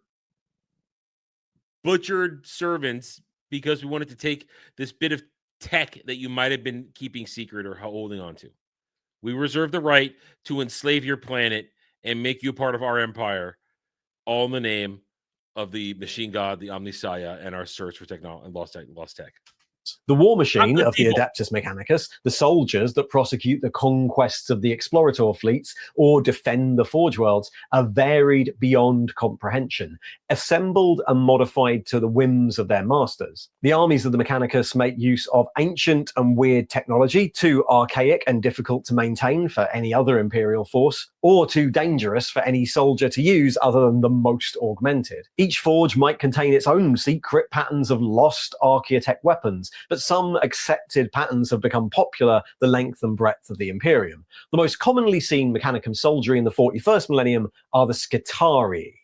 butchered servants because we wanted to take this bit of tech that you might have been keeping secret or holding on to. We reserve the right to enslave your planet and make you part of our empire, all in the name of the machine god, the Omnisaya, and our search for technology and lost tech. The war machine of the people. Adeptus Mechanicus, the soldiers that prosecute the conquests of the explorator fleets or defend the Forge Worlds, are varied beyond comprehension, assembled and modified to the whims of their masters. The armies of the Mechanicus make use of ancient and weird technology, too archaic and difficult to maintain for any other Imperial force, or too dangerous for any soldier to use other than the most augmented. Each forge might contain its own secret patterns of lost archaeotech weapons, but some accepted patterns have become popular the length and breadth of the Imperium. The most commonly seen Mechanicum soldiery in the 41st millennium are the Scitarii.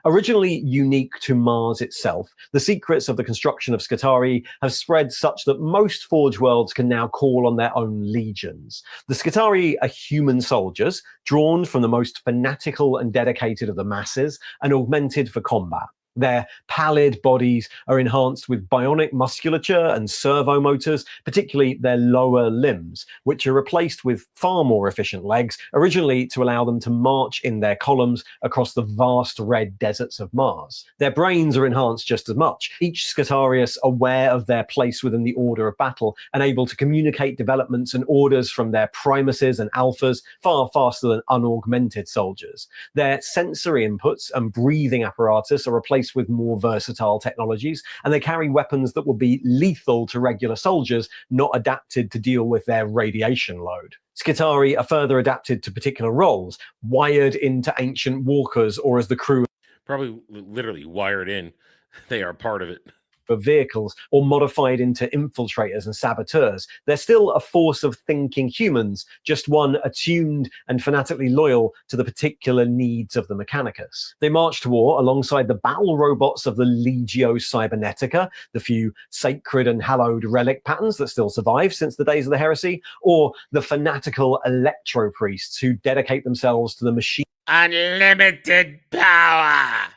Originally unique to Mars itself, the secrets of the construction of Scitarii have spread such that most Forge Worlds can now call on their own legions. The Scitarii are human soldiers, drawn from the most fanatical and dedicated of the masses, and augmented for combat. Their pallid bodies are enhanced with bionic musculature and servo motors, particularly their lower limbs, which are replaced with far more efficient legs, originally to allow them to march in their columns across the vast red deserts of Mars. Their brains are enhanced just as much, each Scitarius aware of their place within the order of battle and able to communicate developments and orders from their primuses and alphas far faster than unaugmented soldiers. Their sensory inputs and breathing apparatus are replaced with more versatile technologies, and they carry weapons that will be lethal to regular soldiers not adapted to deal with their radiation load. Scitarii are further adapted to particular roles, wired into ancient walkers or as the crew Probably literally wired in. They are part of it. of vehicles, or modified into infiltrators and saboteurs. They're still a force of thinking humans, just one attuned and fanatically loyal to the particular needs of the Mechanicus. They march to war alongside the battle robots of the Legio Cybernetica, the few sacred and hallowed relic patterns that still survive since the days of the heresy, or the fanatical electro priests who dedicate themselves to the machine Unlimited power.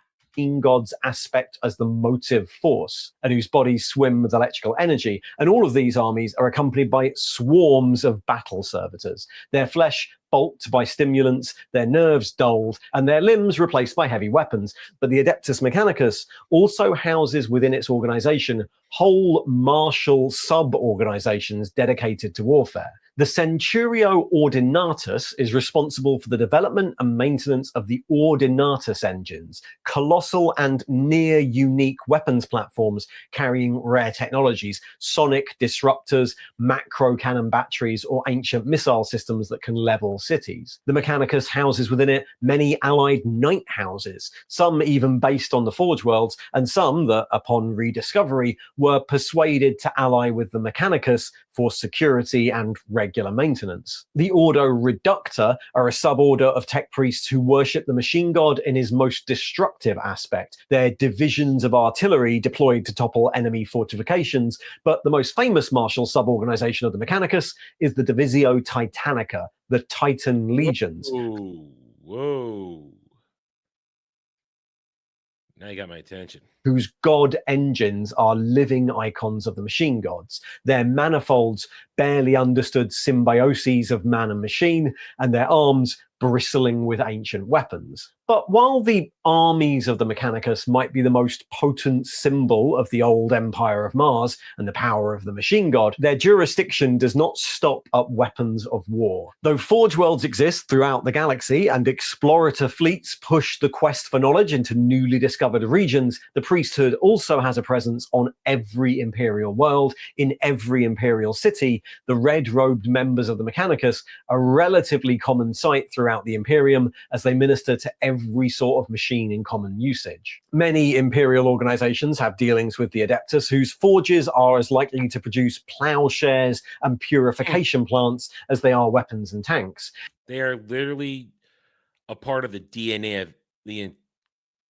god's aspect as the motive force, and whose bodies swim with electrical energy. And all of these armies are accompanied by swarms of battle servitors, their flesh balked by stimulants, their nerves dulled, and their limbs replaced by heavy weapons. But the Adeptus Mechanicus also houses within its organization whole martial sub-organizations dedicated to warfare. The Centurio Ordinatus is responsible for the development and maintenance of the Ordinatus engines, colossal and near-unique weapons platforms carrying rare technologies, sonic disruptors, macro cannon batteries, or ancient missile systems that can level cities. The Mechanicus houses within it many allied knight houses, some even based on the Forge Worlds, and some that, upon rediscovery, were persuaded to ally with the Mechanicus for security and regular maintenance. The Ordo Reducta are a suborder of tech priests who worship the machine god in his most destructive aspect. They're divisions of artillery deployed to topple enemy fortifications, but the most famous martial suborganization of the Mechanicus is the Divisio Titanica, the Titan Legions. Whoa. Now you got my attention. Whose god engines are living icons of the machine gods. Their manifolds barely understood symbioses of man and machine, and their arms bristling with ancient weapons. But while the armies of the Mechanicus might be the most potent symbol of the old Empire of Mars and the power of the machine god, their jurisdiction does not stop at weapons of war. Though Forge Worlds exist throughout the galaxy and explorator fleets push the quest for knowledge into newly discovered regions, the priesthood also has a presence on every Imperial world, in every Imperial city. The red-robed members of the Mechanicus are a relatively common sight throughout the Imperium as they minister to every sort of machine in common usage. Many Imperial organizations have dealings with the Adeptus, whose forges are as likely to produce plowshares and purification plants as they are weapons and tanks. They are literally a part of the DNA of the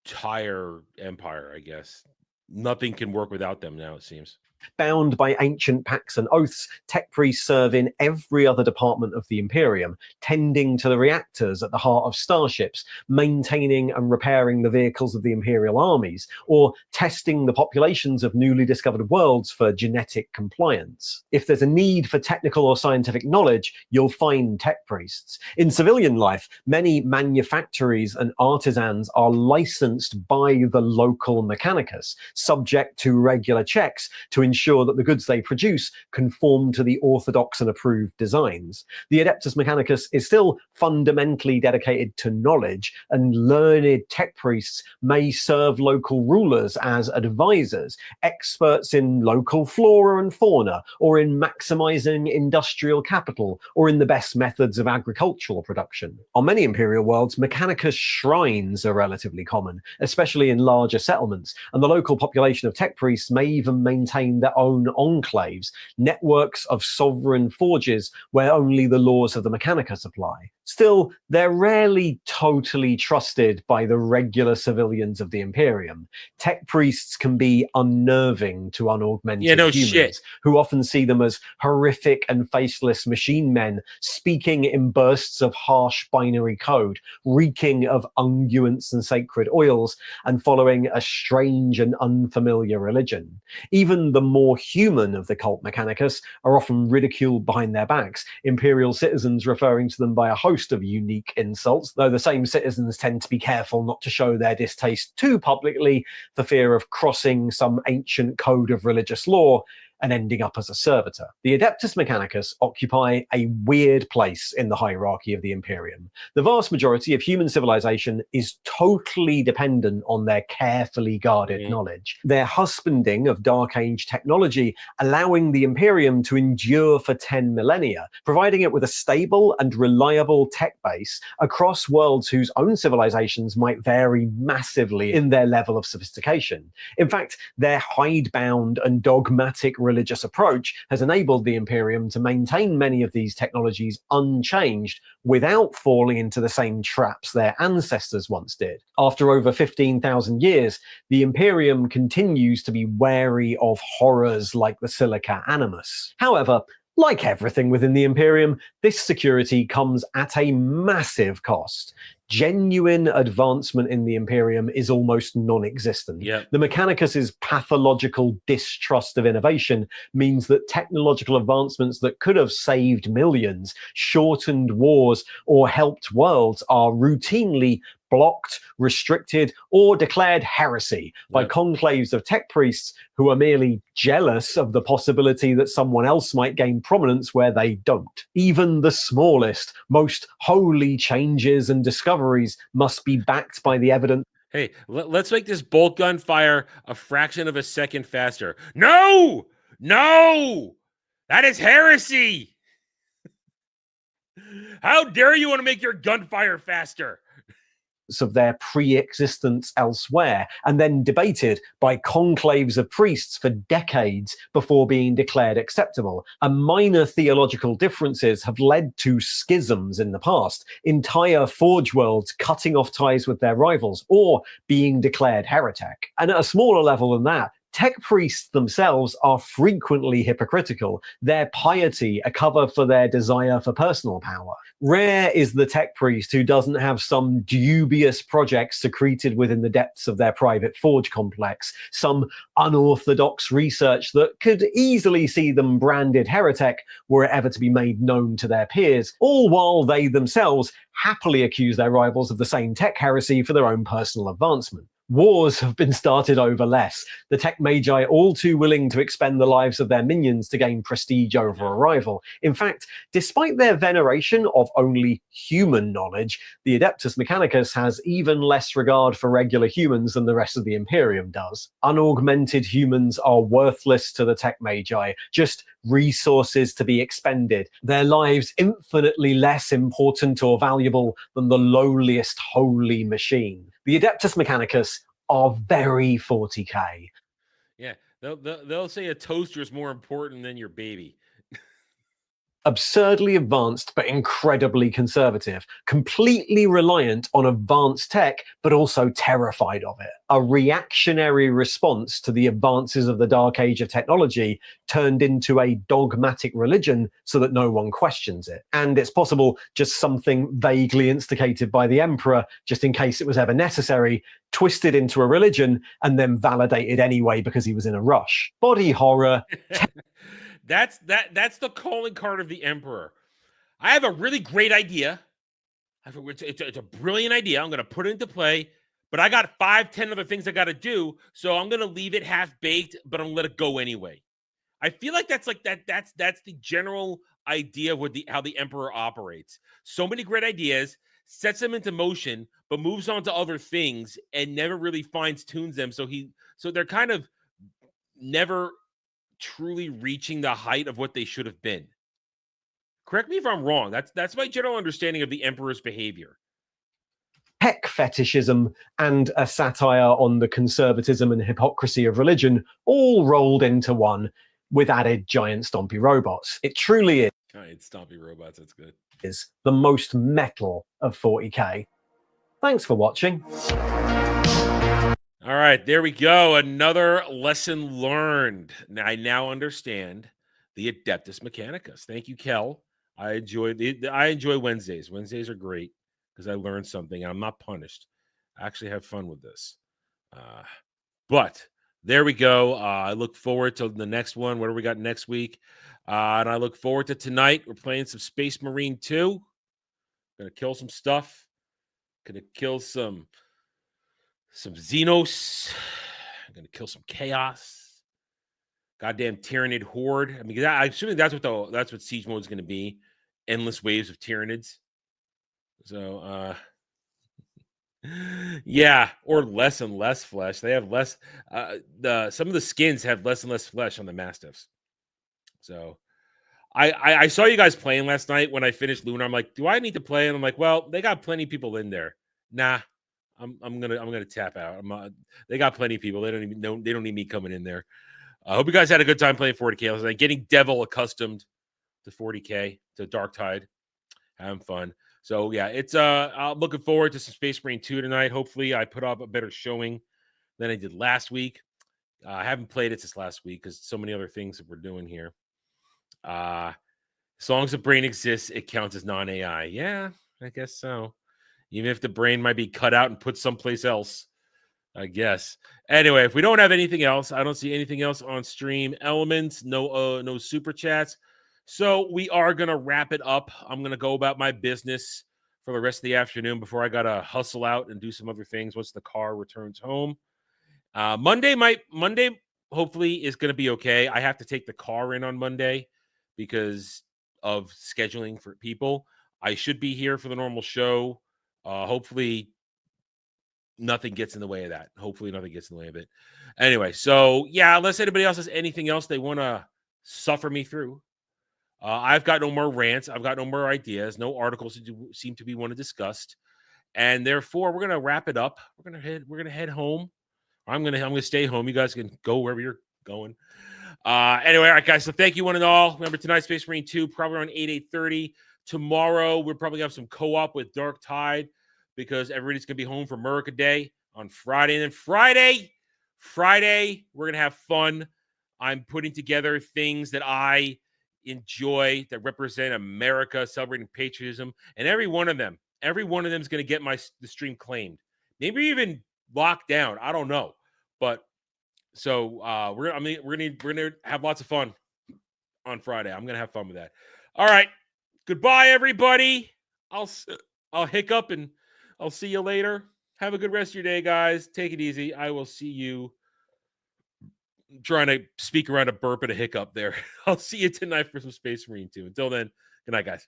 entire empire, I guess. Nothing can work without them now, it seems. Bound by ancient pacts and oaths, tech priests serve in every other department of the Imperium, tending to the reactors at the heart of starships, maintaining and repairing the vehicles of the Imperial armies, or testing the populations of newly discovered worlds for genetic compliance. If there's a need for technical or scientific knowledge, you'll find tech priests. In civilian life, many manufactories and artisans are licensed by the local Mechanicus, subject to regular checks to ensure that the goods they produce conform to the orthodox and approved designs. The Adeptus Mechanicus is still fundamentally dedicated to knowledge, and learned tech priests may serve local rulers as advisors, experts in local flora and fauna, or in maximizing industrial capital, or in the best methods of agricultural production. On many Imperial worlds, Mechanicus shrines are relatively common, especially in larger settlements, and the local population of tech priests may even maintain their own enclaves, networks of sovereign forges where only the laws of the Mechanicus apply. Still, they're rarely totally trusted by the regular civilians of the Imperium. Tech priests can be unnerving to unaugmented humans, who often see them as horrific and faceless machine men speaking in bursts of harsh binary code, reeking of unguents and sacred oils, and following a strange and unfamiliar religion. Even the more human of the cult Mechanicus are often ridiculed behind their backs, Imperial citizens referring to them by a host of unique insults, though the same citizens tend to be careful not to show their distaste too publicly for fear of crossing some ancient code of religious law and ending up as a servitor. The Adeptus Mechanicus occupy a weird place in the hierarchy of the Imperium. The vast majority of human civilization is totally dependent on their carefully guarded knowledge, their husbanding of Dark Age technology, allowing the Imperium to endure for 10 millennia, providing it with a stable and reliable tech base across worlds whose own civilizations might vary massively in their level of sophistication. In fact, their hidebound and dogmatic religious approach has enabled the Imperium to maintain many of these technologies unchanged without falling into the same traps their ancestors once did. After over 15,000 years, the Imperium continues to be wary of horrors like the Silica Animus. However, Like everything within the Imperium, this security comes at a massive cost. Genuine advancement in the Imperium is almost non-existent. Yep. The Mechanicus' pathological distrust of innovation means that technological advancements that could have saved millions, shortened wars, or helped worlds are routinely blocked, restricted, or declared heresy by conclaves of tech priests who are merely jealous of the possibility that someone else might gain prominence where they don't. Even the smallest, most holy changes and discoveries must be backed by the evidence. Hey, let's make this bolt gun fire a fraction of a second faster. No! No! That is heresy! How dare you want to make your gunfire faster? Of their pre-existence elsewhere, and then debated by conclaves of priests for decades before being declared acceptable. And minor theological differences have led to schisms in the past, entire Forge worlds cutting off ties with their rivals or being declared heretic. And at a smaller level than that, tech priests themselves are frequently hypocritical, their piety a cover for their desire for personal power. Rare is the tech priest who doesn't have some dubious project secreted within the depths of their private forge complex, some unorthodox research that could easily see them branded heretic were it ever to be made known to their peers, all while they themselves happily accuse their rivals of the same tech heresy for their own personal advancement. Wars have been started over less, the tech magi all too willing to expend the lives of their minions to gain prestige over a rival. In fact, despite their veneration of only human knowledge, the Adeptus Mechanicus has even less regard for regular humans than the rest of the Imperium does. Unaugmented humans are worthless to the tech magi, just resources to be expended, their lives infinitely less important or valuable than the lowliest holy machine. The Adeptus Mechanicus are very 40k. Yeah, they'll say a toaster is more important than your baby. Absurdly advanced but incredibly conservative, completely reliant on advanced tech but also terrified of it. A reactionary response to the advances of the Dark Age of technology turned into a dogmatic religion so that no one questions it. And it's possible just something vaguely instigated by the Emperor, just in case it was ever necessary, twisted into a religion and then validated anyway because he was in a rush. Body horror. That's the calling card of the Emperor. I have a really great idea. It's a brilliant idea. I'm going to put it into play, but I got 5-10 other things I got to do, so I'm going to leave it half baked, but I'm going to let it go anyway. I feel like that's the general idea of how the Emperor operates. So many great ideas, sets them into motion, but moves on to other things and never really fine-tunes them. So they're kind of never truly reaching the height of what they should have been. Correct me if I'm wrong. That's my general understanding of the Emperor's behavior. Tech fetishism and a satire on the conservatism and hypocrisy of religion all rolled into one with added giant stompy robots. It truly is. Giant stompy robots, that's good. Is the most metal of 40k. Thanks for watching. All right, there we go. Another lesson learned. Now, I now understand the Adeptus Mechanicus. Thank you, Kel. I enjoy Wednesdays. Wednesdays are great because I learned something and I'm not punished. I actually have fun with this. But there we go. I look forward to the next one. What do we got next week? And I look forward to tonight. We're playing some Space Marine 2. Gonna kill some stuff. Gonna kill some Xenos. I'm gonna kill some Chaos. Goddamn Tyranid horde. I mean, I'm assuming that's what siege mode is gonna be. Endless waves of Tyranids. So yeah, or less and less flesh. They have less. Some of the skins have less and less flesh on the Mastiffs. So I saw you guys playing last night when I finished Lunar. I'm like, do I need to play? And I'm like, well, they got plenty of people in there. Nah, I'm gonna tap out. They got plenty of people. They don't need me coming in there. I hope you guys had a good time playing 40k last night. Getting Devil accustomed to 40k, to Darktide, having fun. So yeah, it's I'm looking forward to some Space Marine 2 tonight. Hopefully, I put up a better showing than I did last week. I haven't played it since last week because so many other things that we're doing here. As long as the brain exists, it counts as non-AI. Yeah, I guess so. Even if the brain might be cut out and put someplace else, I guess. Anyway, if we don't have anything else, I don't see anything else on stream elements, no super chats. So we are gonna wrap it up. I'm gonna go about my business for the rest of the afternoon before I gotta hustle out and do some other things once the car returns home. Monday hopefully is gonna be okay. I have to take the car in on Monday because of scheduling for people. I should be here for the normal show. Hopefully nothing gets in the way of that. Hopefully nothing gets in the way of it. Anyway, so yeah, unless anybody else has anything else they want to suffer me through, I've got no more rants. I've got no more ideas. No articles seem to be one discussed, and therefore we're gonna wrap it up. We're gonna head home. I'm gonna stay home. You guys can go wherever you're going. Anyway, all right, guys. So thank you one and all. Remember tonight, Space Marine 2, probably around 8:30. Tomorrow, we'll probably have some co-op with Dark Tide because everybody's gonna be home for America Day on Friday. And then Friday, we're gonna have fun. I'm putting together things that I enjoy that represent America, celebrating patriotism, and every one of them is gonna get the stream claimed. Maybe even locked down. I don't know, but so we're gonna have lots of fun on Friday. I'm gonna have fun with that. All right, goodbye, everybody. I'll hiccup and I'll see you later. Have a good rest of your day, guys. Take it easy. I will see you. I'm trying to speak around a burp and a hiccup there. I'll see you tonight for some Space Marine 2. Until then, good night, guys.